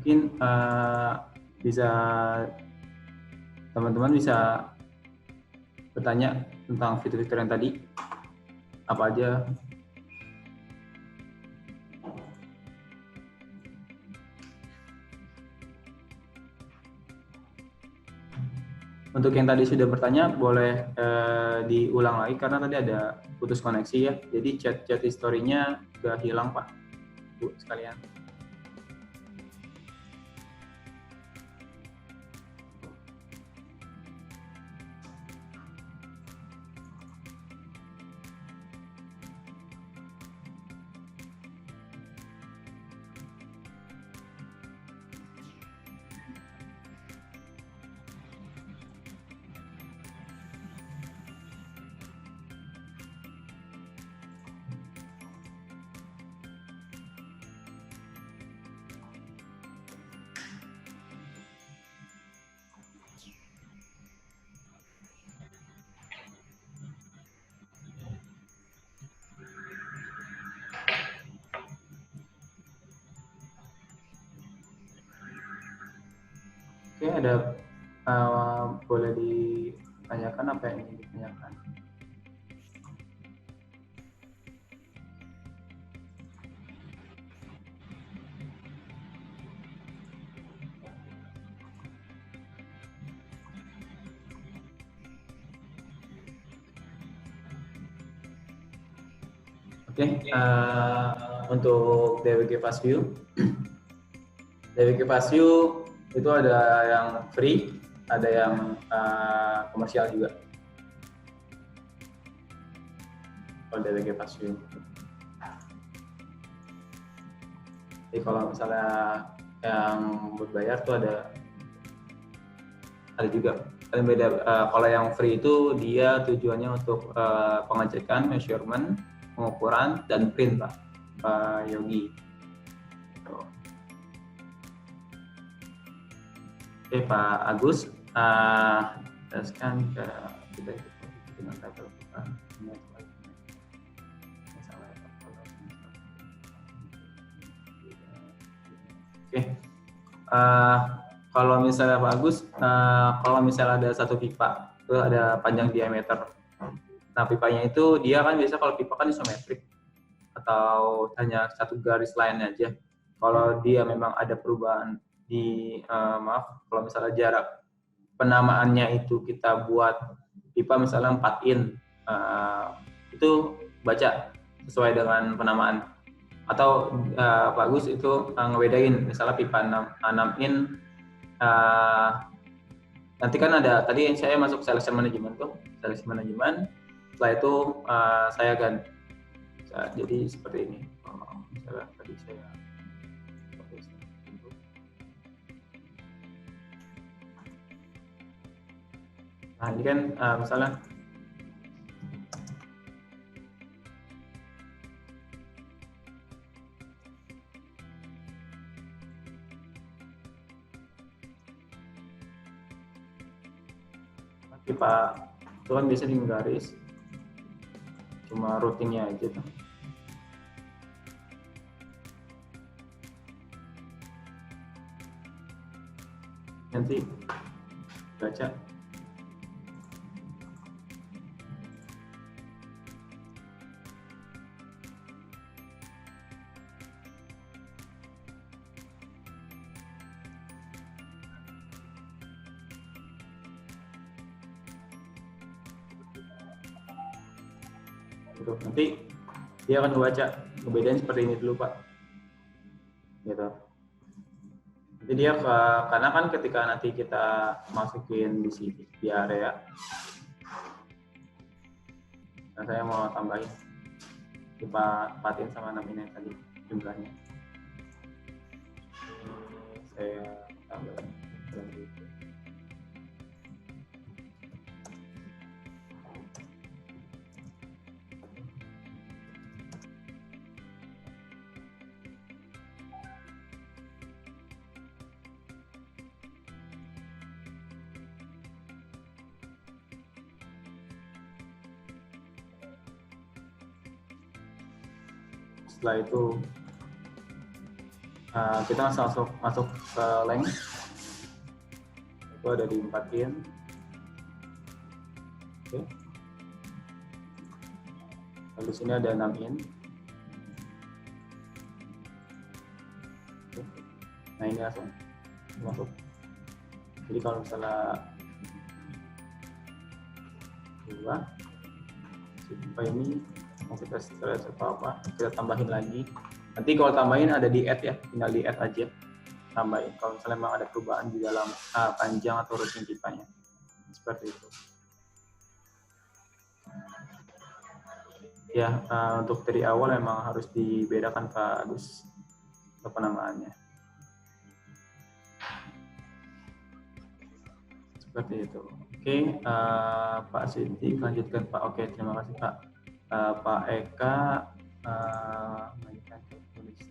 Mungkin bisa teman-teman bisa bertanya tentang fitur-fitur yang tadi? Apa aja? Untuk yang tadi sudah bertanya, boleh diulang lagi karena tadi ada putus koneksi ya. Jadi chat history-nya udah hilang Pak, Bu sekalian. Oke, ada boleh ditanyakan apa yang ingin ditanyakan? Oke, untuk DWG Pasview, DWG Pasview itu ada yang free, ada yang komersial juga. Kalau DWG Pasview. Jadi kalau misalnya yang berbayar tuh ada juga. Paling beda. Kalau yang free itu dia tujuannya untuk pengecekan, measurement, pengukuran dan print Pak Yogi. Oke Pak Agus, jelaskan ke kita dengan tabel kita. Oke, kalau misalnya Pak Agus, kalau misalnya ada satu pipa, itu ada panjang diameter. Nah pipanya itu dia kan biasa kalau pipa kan isometrik atau hanya satu garis line aja. Kalau dia memang ada perubahan di kalau misalnya jarak penamaannya itu kita buat pipa misalnya 4 in, itu baca sesuai dengan penamaan. Atau Pak Gus itu ngebedain misalnya pipa 6 in, nanti kan ada tadi saya masuk selection management tuh, selection management. Setelah itu saya ganti. Jadi seperti ini. Misalnya tadi saya nah ini kan misalnya pipa itu kan biasa di garis cuma routingnya aja tuh. Nanti baca gitu. Nanti dia akan ngebaca, ngebedain seperti ini dulu Pak, gitu. Jadi dia karena kan ketika nanti kita masukin di sini di area, nah saya mau tambahin pipa 4 in sama 6 in tadi jumlahnya. Saya tambahin lagi. Setelah itu kita masuk ke length, itu ada di 4 in. Oke. Di sini ada 6 in. Nah ini langsung masuk. Jadi kalau misalnya ini mau kita search apa kita tambahin lagi. Nanti kalau tambahin ada di add ya, tinggal di add aja, tambahin. Kalau misalnya memang ada perubahan di dalam panjang atau routing pipanya, seperti itu. Ya, untuk dari awal memang harus dibedakan Pak Agus penamaannya. Seperti itu. Oke, Pak Siti lanjutkan Pak. Oke, terima kasih Pak. Pak Eka,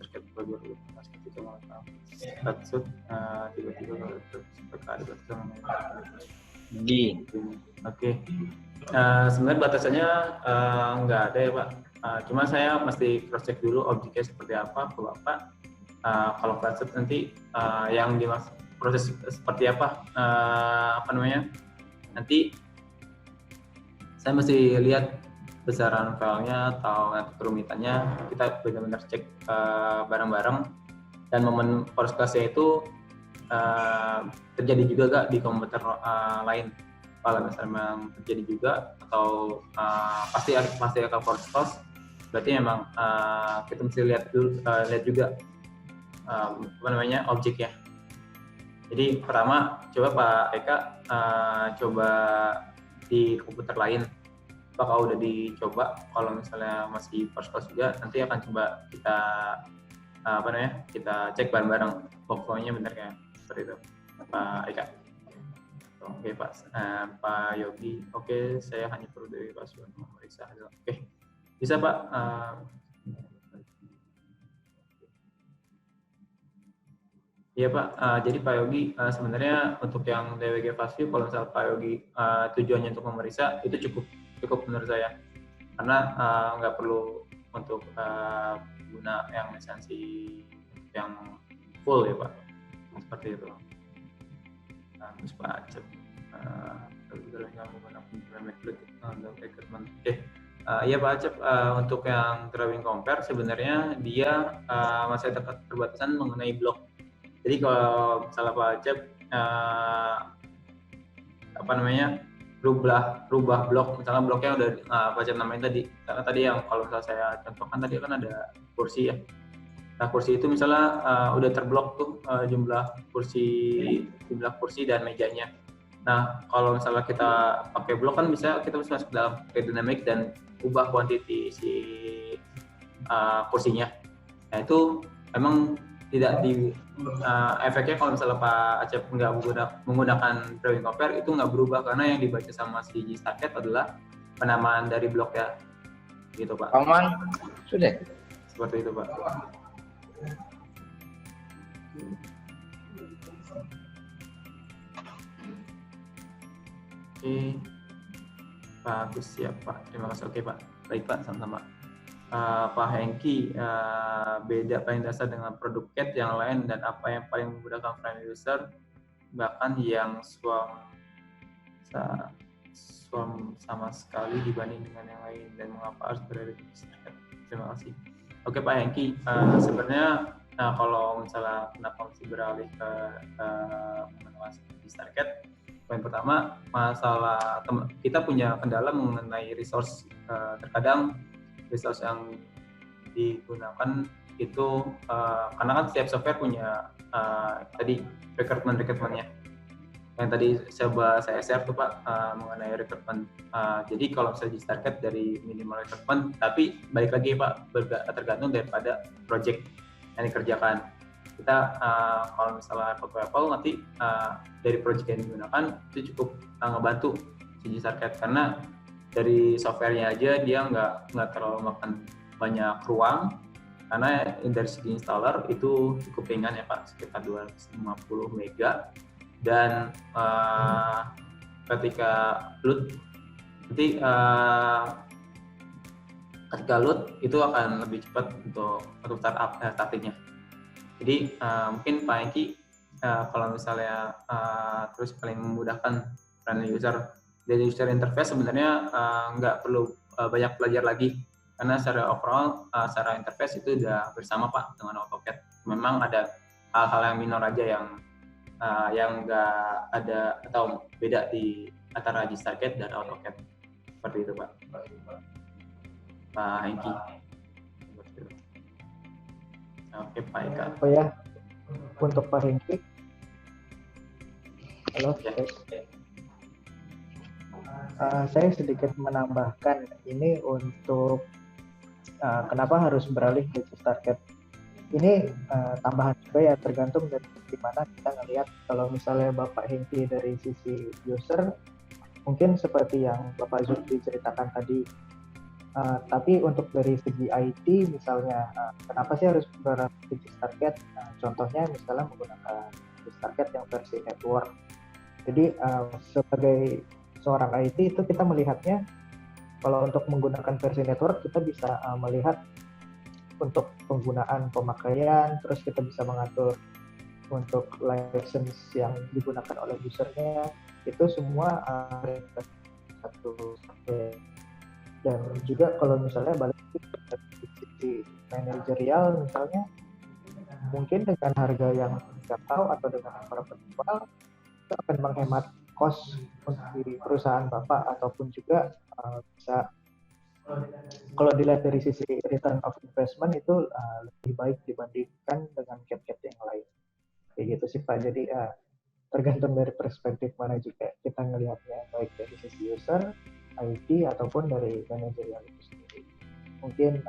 terkait beberapa seperti itu maksud tiba-tiba kalau ada batasan di. Oke. Sebenarnya batasannya nggak ada ya Pak. Cuma saya mesti cross check dulu objeknya seperti apa ke Bapak. Kalau batasan nanti yang dimaksud proses seperti apa namanya, nanti saya mesti lihat besaran filenya atau kerumitannya, kita benar-benar cek bareng-bareng. Dan momen force class-nya itu terjadi juga gak di komputer lain. Kalau misalnya terjadi juga atau pasti akan force class, berarti memang kita mesti lihat juga apa namanya objeknya. Jadi pertama coba Pak Eka coba di komputer lain. Apakah udah dicoba? Kalau misalnya masih first class juga, nanti akan coba kita kita cek bareng-bareng workflow-nya benar ya, seperti itu Pak Eka. Oke Pak, Pak Yogi. Oke, saya hanya perlu dari password memeriksa. Oke, bisa Pak. Iya Pak, jadi Pak Yogi sebenarnya untuk yang DWG FastView, kalau misalnya Pak Yogi tujuannya untuk memeriksa itu cukup menurut saya, karena nggak perlu untuk guna yang lisensi yang full ya Pak, seperti itu. Terus Pak Acep, nggak menggunakan metode recruitment. Iya Pak Acep, untuk yang drawing compare sebenarnya dia masih terbatasan mengenai blok. Jadi kalau misalnya Pak Acep rubah blok, misalnya bloknya udah Pak Acep namain tadi, karena tadi yang kalau misalnya saya contohkan tadi kan ada kursi ya. Nah kursi itu misalnya udah terblok tuh jumlah kursi dan mejanya. Nah kalau misalnya kita pakai blok kan kita bisa masuk dalam dynamic dan ubah quantity si kursinya. Nah itu memang tidak efeknya kalau misalnya Pak Acep nggak menggunakan drawing compare itu nggak berubah, karena yang dibaca sama si GStarCAD adalah penamaan dari blok ya, gitu Pak. Aman, sudah. Seperti itu Pak. Oke, bagus siap Pak. Terima kasih. Oke Pak. Baik Pak, sama-sama. Pak Hengki, beda paling dasar dengan produk CAD yang lain dan apa yang paling memudahkan friendly user, bahkan yang swarm sama sekali dibanding dengan yang lain, dan mengapa harus berada di StarCAD. Terima kasih. Oke Pak Hengki, sebenarnya kalau misalnya kenapa mesti beralih ke mengenai StarCAD, poin pertama masalah kita punya kendala mengenai resource. Terkadang resource yang digunakan itu karena kan setiap software punya tadi rekrutmennya. Yang tadi saya share tuh Pak mengenai rekrutmen. Jadi kalau misalnya di StarCAD dari minimal rekrutmen, tapi balik lagi Pak tergantung daripada project yang dikerjakan. Kita kalau misalnya Apple nanti dari project yang digunakan itu cukup ngebantu si StarCAD, karena dari softwarenya aja dia nggak terlalu makan banyak ruang, karena dari segi installer itu cukup ringan ya Pak, sekitar 250 mega, dan ketika load nanti ketika load itu akan lebih cepat untuk startingnya. Jadi mungkin Pak Hengki kalau misalnya terus paling memudahkan friendly user dari user interface, sebenarnya nggak perlu banyak belajar lagi karena secara overall, secara interface itu udah bersama Pak dengan AutoCAD. Memang ada hal-hal yang minor aja yang nggak ada atau beda di antara GStarCAD dan AutoCAD. Seperti itu Pak. Pak Hengki. Oke Pak Eka. Oh ya, untuk Pak Hengki. Halo. Ya. Saya sedikit menambahkan ini untuk kenapa harus beralih ke GStarCAD. Ini tambahan juga ya, tergantung dari gimana kita ngelihat. Kalau misalnya Bapak Hengki dari sisi user, mungkin seperti yang Bapak Zulfi ceritakan tadi. Tapi untuk dari segi IT misalnya, kenapa sih harus beralih ke GStarCAD? Contohnya misalnya menggunakan GStarCAD yang versi network. Jadi sebagai seorang IT itu kita melihatnya, kalau untuk menggunakan versi network kita bisa melihat untuk penggunaan pemakaian, terus kita bisa mengatur untuk license yang digunakan oleh usernya, itu semua satu. Dan juga kalau misalnya balik ke sisi manajerial misalnya, mungkin dengan harga yang terjangkau atau dengan para penjual itu akan menghemat cost di perusahaan Bapak, ataupun juga bisa kalau dilihat dari sisi return of investment itu lebih baik dibandingkan dengan CAD-CAD yang lain. Kayak gitu sih Pak. Jadi tergantung dari perspektif mana juga kita ngelihatnya, baik dari sisi user, IT, ataupun dari manajerial itu sendiri. Mungkin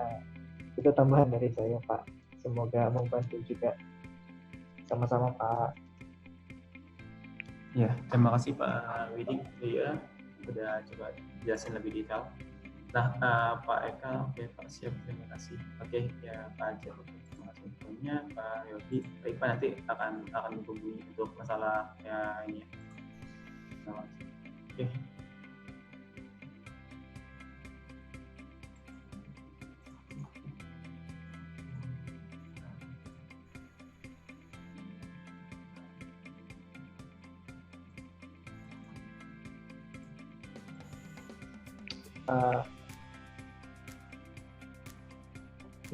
itu tambahan dari saya Pak. Semoga membantu juga. Sama-sama Pak. Ya, terima kasih Pak Widi. Ya, udah coba jelasin lebih detail. Nah, Pak Eka, oke Pak, siap, terima kasih. Oke, ya Pak Aceh, terima kasih infonya. Pak Yogi, baik Pak, nanti akan menghubungi untuk masalah ya ini ya. Oke.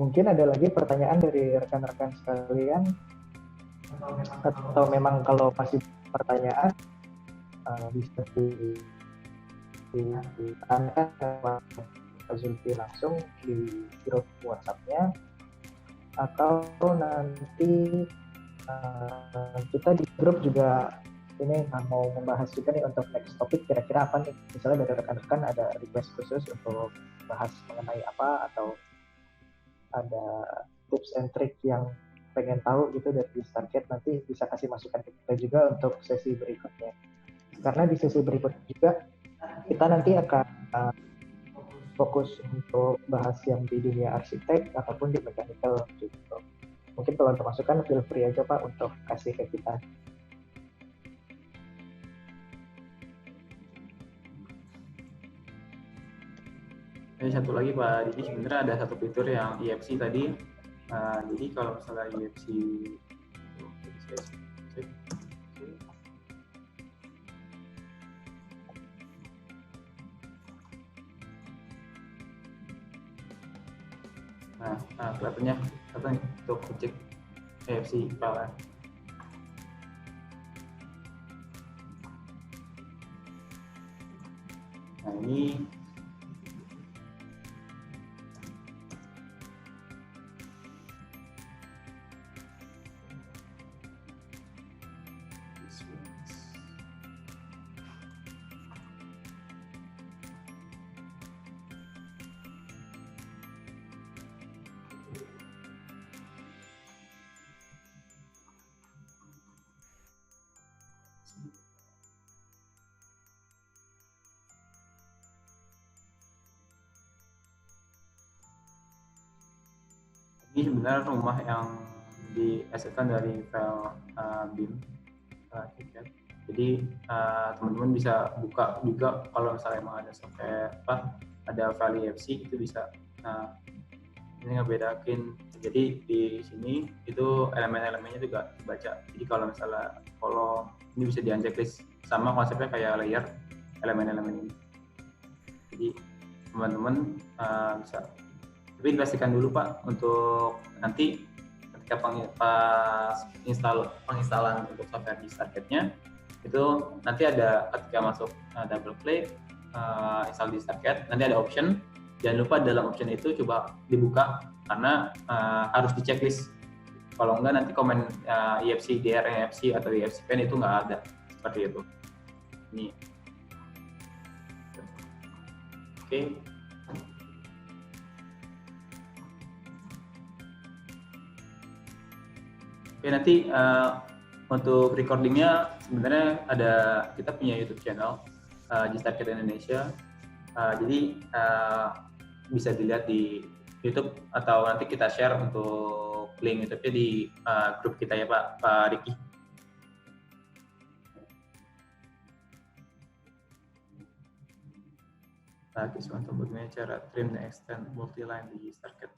Mungkin ada lagi pertanyaan dari rekan-rekan sekalian, atau memang kalau masih pertanyaan bisa ditanyakan ke Pak Zulfi langsung di grup WhatsApp-nya, atau nanti kita di grup juga ini mau membahas juga nih untuk next topik, kira-kira apa nih, misalnya dari rekan-rekan ada request khusus untuk bahas mengenai apa, atau ada tips and trick yang pengen tahu gitu dari GStarCAD, nanti bisa kasih masukan ke kita juga untuk sesi berikutnya. Karena di sesi berikutnya juga kita nanti akan fokus untuk bahas yang di dunia arsitek ataupun di mechanical gitu. Mungkin kalau untuk masukan feel free aja Pak untuk kasih ke kita. Satu lagi Pak Didi, sebenarnya ada satu fitur yang EFC tadi. Jadi kalau misalnya EFC, kelihatannya untuk cek EFC file. Nah ini sebenarnya rumah yang dihasilkan dari file BIM. Jadi teman-teman bisa buka juga kalau misalnya emang ada software ada file EFC itu bisa. Ini ngebedakin. Jadi di sini itu elemen-elemennya juga dibaca. Jadi kalau misalnya kolom ini bisa di unchecklist, sama konsepnya kayak layer elemen-elemen ini. Jadi teman-teman bisa Tapi pastikan dulu Pak untuk nanti ketika pas penginstalan untuk software di Starket-nya itu nanti ada ketika masuk double klik install di Starket, nanti ada option. Jangan lupa dalam option itu coba dibuka karena harus di checklist. Kalau enggak nanti komen EFC, DR, EFC atau EFC pen itu nggak ada seperti itu. Ini. Oke. Oke, nanti untuk recordingnya sebenarnya kita punya YouTube channel Gstarket Indonesia. Jadi bisa dilihat di YouTube atau nanti kita share untuk link YouTube-nya di grup kita ya Pak Riki. Untuk bagaimana cara trim dan extend multi-line di Starket.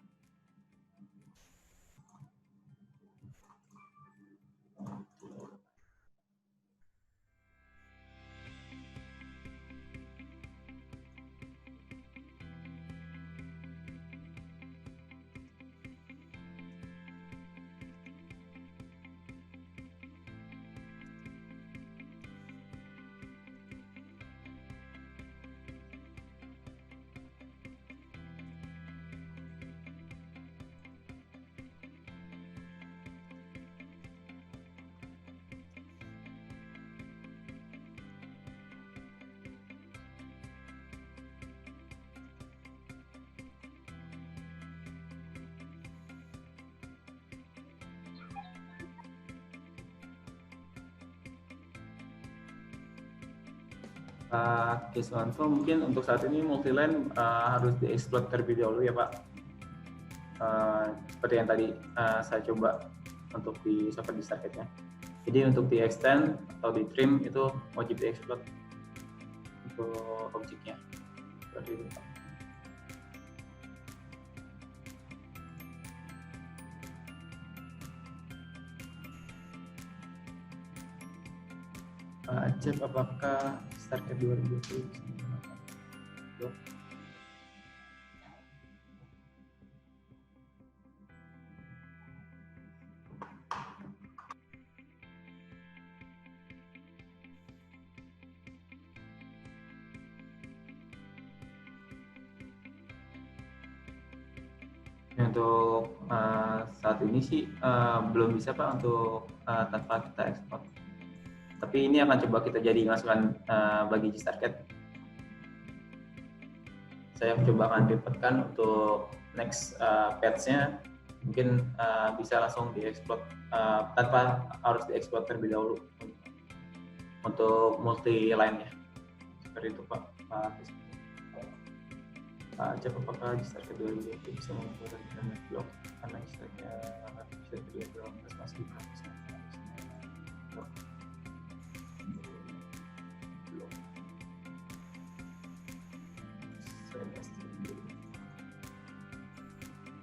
Pak Kiswanto, mungkin untuk saat ini multiline harus dieksploit terlebih dahulu ya Pak. Seperti yang tadi saya coba untuk di software di Starket-nya. Jadi untuk di extend atau di trim itu wajib dieksploit untuk objeknya. Seperti itu Pak. Cek apakah Starket 2020 bisa menggunakan blog? Untuk saat ini sih belum bisa Pak untuk tanpa kita ekspor. Tapi ini akan coba kita jadi masukan bagi Gstarket. Saya coba akan reportkan untuk next patch-nya mungkin bisa langsung diekspor tanpa harus diekspor terlebih dahulu untuk multi line-nya. Seperti itu Pak. Cek apakah Gstarket 2020 bisa menggunakan blog karena istilahnya bisa dilihat dalam prestasi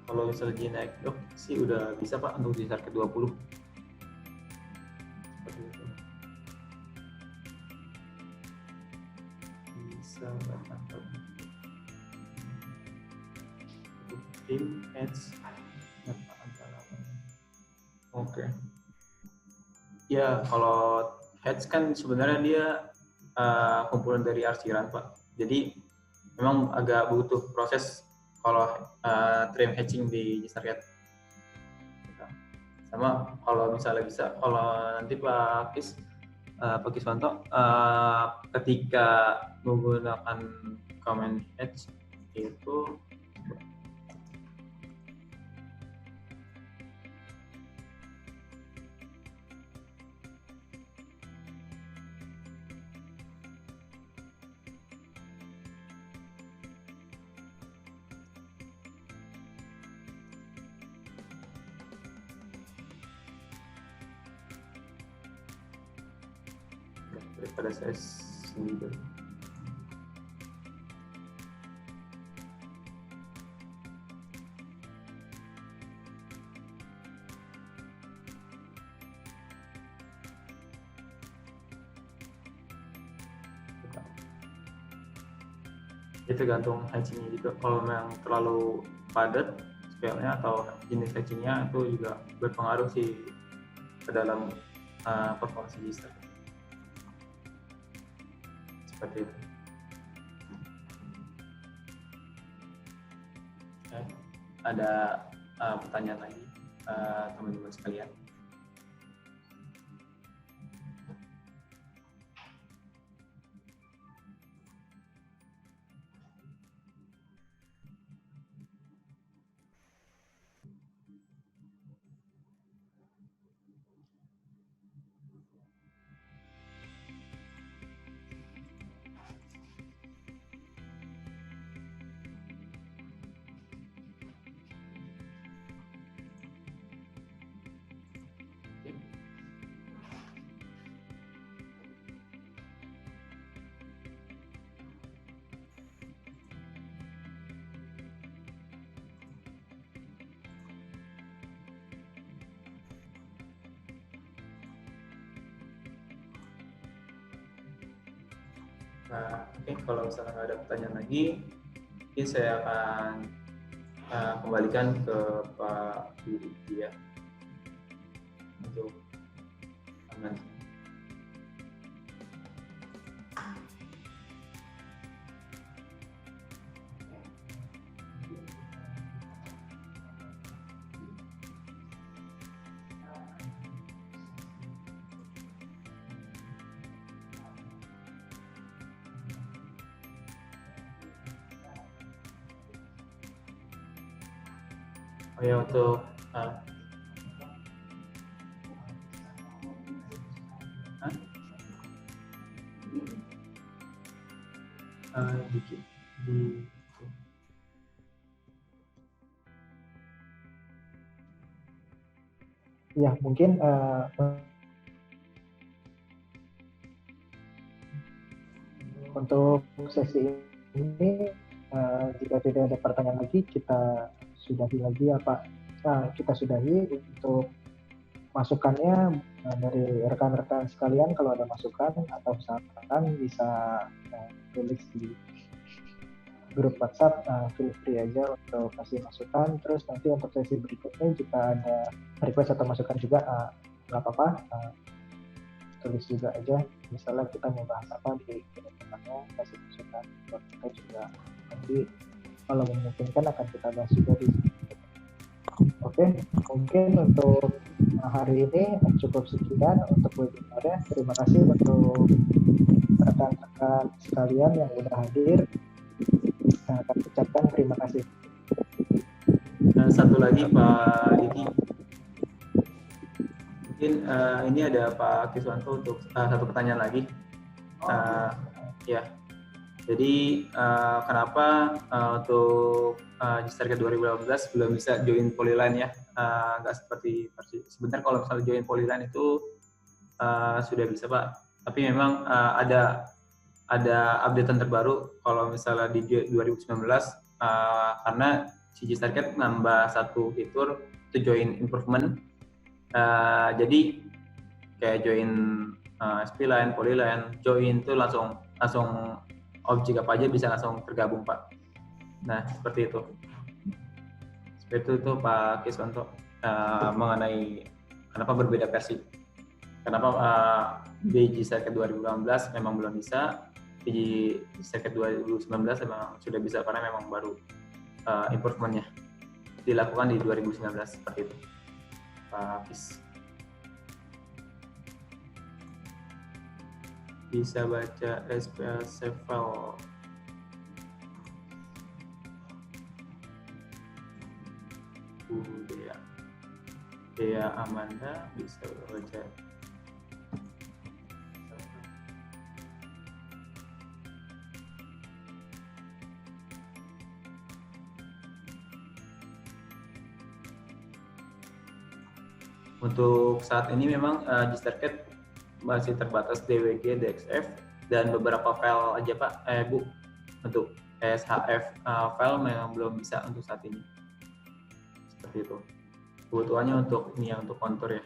kalau misalnya naik blok sih udah bisa Pak untuk di Gstarket 20. Seperti itu. Bisa mantap. Untuk tim edge Oke. Ya kalau hedge kan sebenarnya dia komponen dari arsiran Pak. Jadi memang agak butuh proses kalau trim hatching di Gstarket. Sama kalau misalnya bisa, kalau nanti Pak Kiswanto ketika menggunakan command hatch itu daripada saya sendiri. Itu tergantung hatchingnya juga. Kalau memang terlalu padat filenya atau jenis cachingnya itu juga berpengaruh sih ke dalam performance register. Seperti itu. Ya, ada pertanyaan lagi teman-teman sekalian? Nah, oke, kalau misalnya nggak ada pertanyaan lagi, mungkin saya akan kembalikan ke Pak Yudi ya untuk aman. Oh ya, untuk dikit di Ya, mungkin untuk sesi ini jika tidak ada pertanyaan lagi, kita sudahi lagi ya Pak. Kita sudahi untuk masukannya dari rekan-rekan sekalian. Kalau ada masukan atau saran bisa tulis di grup WhatsApp, feel free aja untuk kasih masukan. Terus nanti untuk sesi berikutnya jika ada request atau masukan juga nggak apa-apa, tulis juga aja. Misalnya kita mau bahas apa di depannya, kasih masukan buat kita juga. Nanti kalau memungkinkan akan kita bahas juga di sini. Oke, mungkin untuk hari ini cukup sekian untuk webinarnya. Terima kasih untuk rekan-rekan sekalian yang sudah hadir. Kami ucapkan terima kasih. Satu lagi Pak Diki, mungkin ini ada Pak Kiswanto untuk satu pertanyaan lagi. Ya, jadi kenapa untuk Gistarget 2018 belum bisa join Polyline ya? Nggak seperti sebentar kalau misalnya join Polyline itu sudah bisa Pak, tapi memang ada updatean terbaru kalau misalnya di 2019 karena si Gistarget nambah satu fitur itu join improvement. Jadi kayak join SP-Line, Polyline, join itu langsung objek apa aja bisa langsung tergabung Pak. Nah seperti itu. Seperti itu Pak Kiswanto mengenai kenapa berbeda versi. Kenapa di Gistarget 2018 memang belum bisa, di Gistarget 2019 memang sudah bisa karena memang baru improvementnya dilakukan di 2019 seperti itu. Pak Kis. Bisa baca SPL Sevel. Dea Amanda bisa baca. Untuk saat ini memang Gistarget masih terbatas DWG, DXF, dan beberapa file aja Pak, Bu. Untuk SHF file memang belum bisa untuk saat ini. Seperti itu. Kebutuhannya untuk ini ya, untuk kontur ya.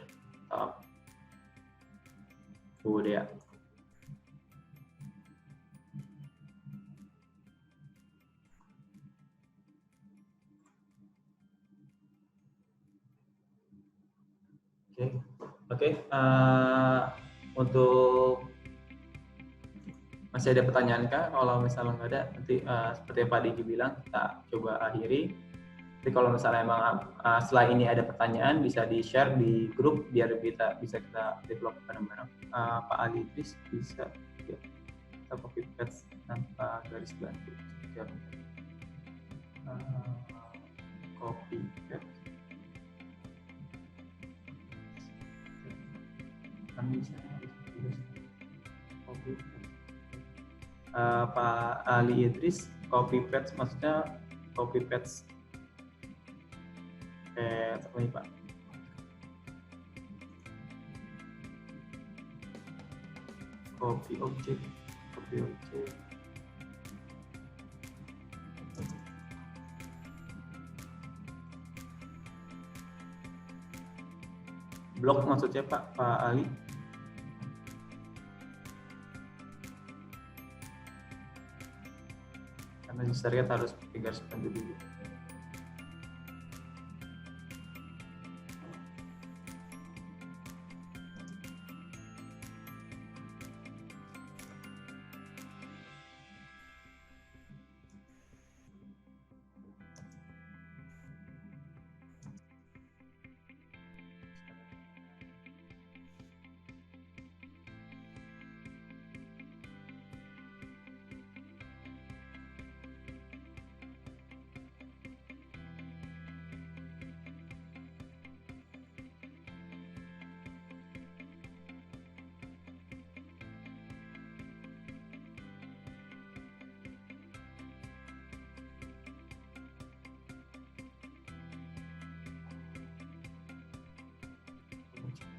Bu Dea. Oke. Untuk masih ada pertanyaan kah? Kalau misalnya nggak ada, nanti seperti yang Pak Diki bilang, kita coba akhiri. Tapi kalau misalnya emang setelah ini ada pertanyaan, bisa di-share di grup biar kita bisa develop bareng-bareng. Pak Ali Idris bisa ya, kita copy paste tanpa garis bantu. Copy paste. Kan bisa copy paste. Pak Ali Idris copy paste maksudnya copy paste apa nih Pak? Copy object. Blok maksudnya Pak Ali? Karena user harus pakai garis bantu dulu.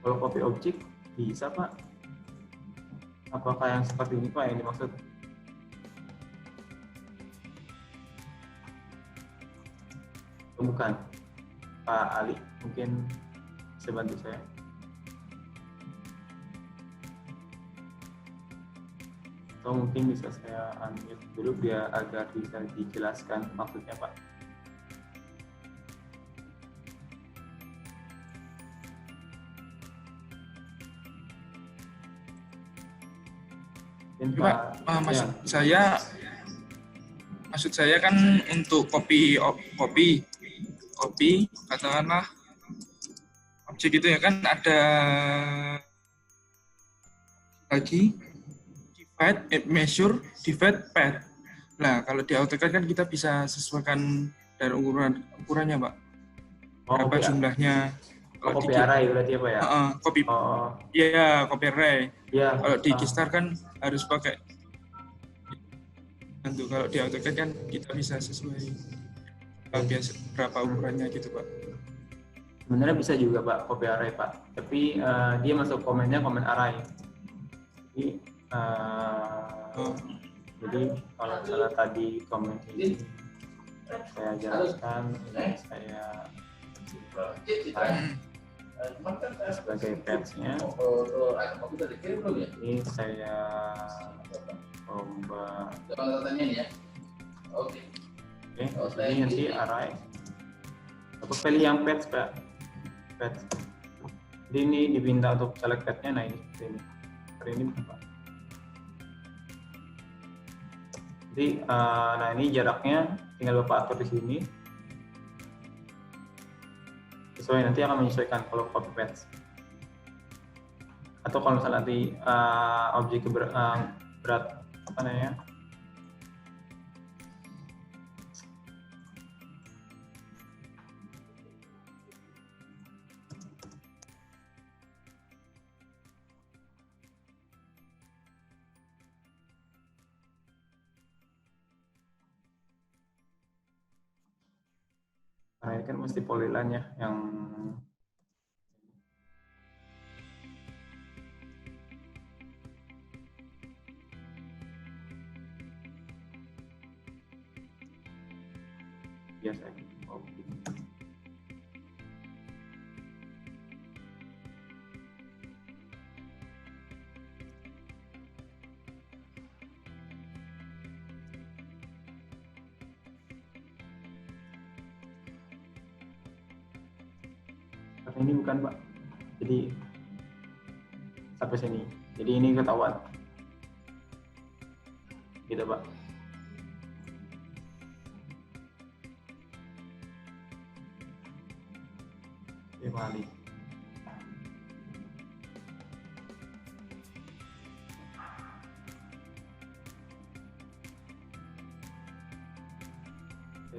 Kalau copy object bisa Pak? Apakah yang seperti ini Pak yang dimaksud? Bukan. Pak Ali mungkin bisa bantu saya. Atau mungkin bisa saya unmute dulu biar agar bisa dijelaskan maksudnya Pak. Pak, maksud saya kan untuk copy katakanlah objek itu ya kan ada lagi divide, measure, divide, path. Nah, kalau di AutoCAD kan kita bisa sesuaikan dari ukurannya, Pak. Berapa jumlahnya? Copy array berarti apa ya? Copy. Iya, copy array. Ya. Kalau di Keystar kan harus pakai. Tentu kalau di AutoCAD kan kita bisa sesuai berapa ukurannya gitu, Pak. Sebenarnya bisa juga Pak copy array Pak, tapi dia masuk komennya komen array. Jadi kalau misalnya tadi komen ini saya jelaskan, ini saya sebagai patch-nya ini saya coba oke, ini nanti array atau pilih yang patch Pak, patch. Jadi ini diminta untuk select patch-nya, nah ini seperti ini Pak. Jadi nah ini jaraknya tinggal Bapak atur di sini. Sesuai, nanti akan menyesuaikan kalau copy paste. Atau kalau misalnya nanti objek berat apa namanya? Nah, ini kan mesti polyline ya yang biasa. Ini bukan Pak. Jadi sampai sini. Jadi ini ketahuan. Gitu Pak. Terima kasih.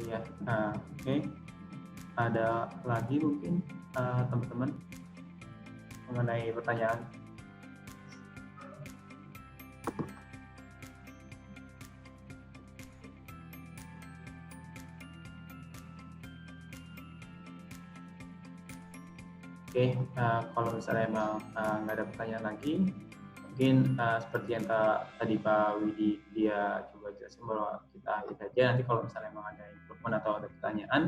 Ya, oke. Ada lagi mungkin teman-teman mengenai pertanyaan? Oke, kalau misalnya emang nggak ada pertanyaan lagi, mungkin seperti yang tadi Pak Widi dia coba jelasin bahwa kita akhir aja. Nanti kalau misalnya emang ada improvement atau ada pertanyaan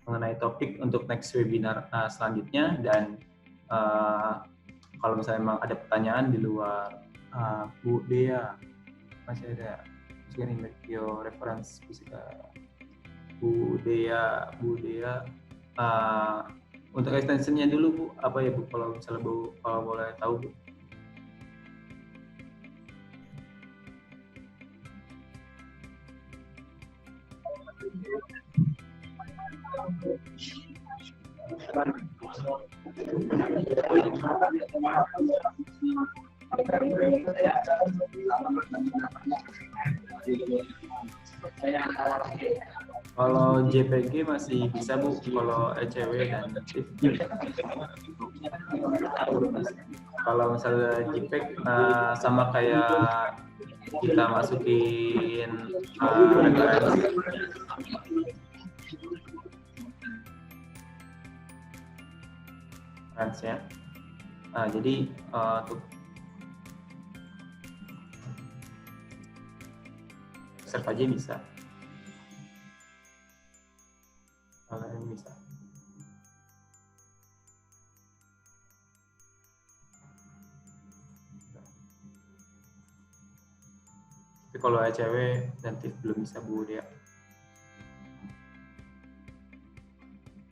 mengenai topik untuk next webinar selanjutnya, dan kalau misalnya emang ada pertanyaan di luar Bu Dea, masih ada sharing video reference fisika Bu Dea, untuk extensionnya dulu Bu, apa ya Bu, kalau misalnya Bu kalau boleh tahu Bu? Kalau JPG masih bisa Bu, kalau ECW dan TIFF. Kalau misalnya JPEG sama kayak kita masukin referensi ya. Jadi untuk serve aja bisa. Kalian bisa. Tapi kalau ECW dan TIFF belum bisa Bu dia.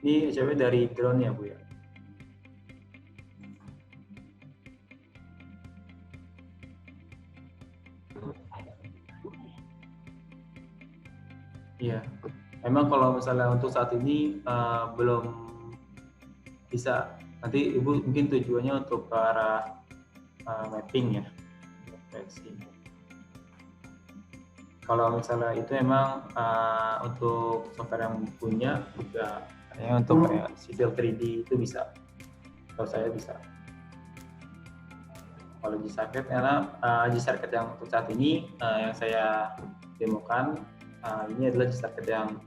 Ini ECW dari drone ya Bu ya. Iya. Memang kalau misalnya untuk saat ini belum bisa. Nanti Ibu mungkin tujuannya untuk ke arah mapping ya. Kalau misalnya itu memang untuk software yang punya juga ya, untuk kayak civil 3D itu bisa. Kalau saya bisa. Kalau G-Circuit, karena G-Circuit yang untuk saat ini yang saya demokan, ini adalah G-Circuit yang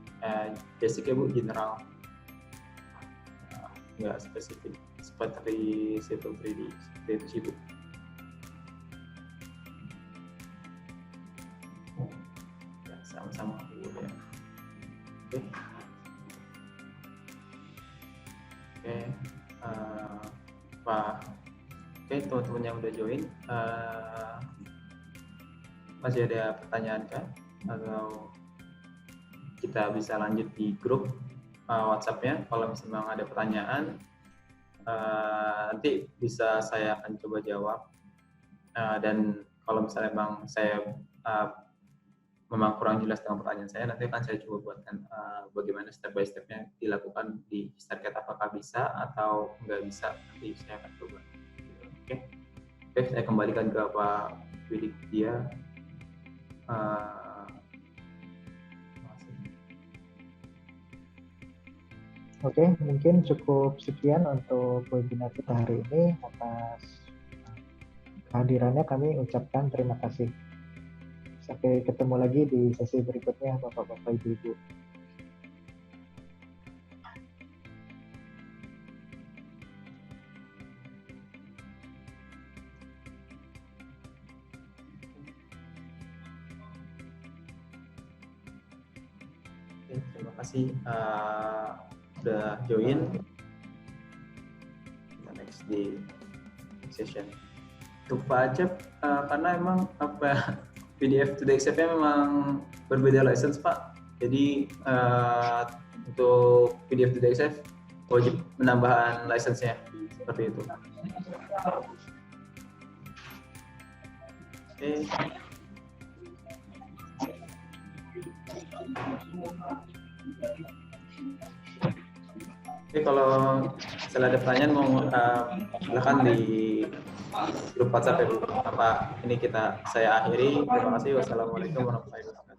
basic ya Bu, general, nggak spesifik seperti civil 3D, seperti itu sih Bu. Ya, sama-sama Bu ya. Oke. Pak, teman-teman yang udah join, masih ada pertanyaan kah? Atau kita bisa lanjut di grup WhatsApp-nya. Kalau misalnya ada pertanyaan, nanti bisa saya akan coba jawab. Dan kalau misalnya memang saya memang kurang jelas dengan pertanyaan saya, nanti akan saya coba buatkan bagaimana step by step-nya dilakukan di G-Circuit, apakah bisa atau nggak bisa. Nanti saya akan coba. Oke, saya kembalikan ke Pak Widi dia. Oke, mungkin cukup sekian untuk webinar kita hari ini. Atas kehadirannya kami ucapkan terima kasih. Sampai ketemu lagi di sesi berikutnya, Bapak-Bapak, Ibu-Ibu. Terima kasih udah join. Next di session. Untuk Pak Acep, karena emang PDF to the XF-nya memang berbeda license Pak. Jadi untuk PDF to the XF wajib menambahkan license-nya. Seperti itu. Oke. Oke, kalau misalnya ada pertanyaan mau silakan di grup WhatsApp ya Bu. Apa ini saya akhiri. Terima kasih. Wassalamualaikum warahmatullahi wabarakatuh.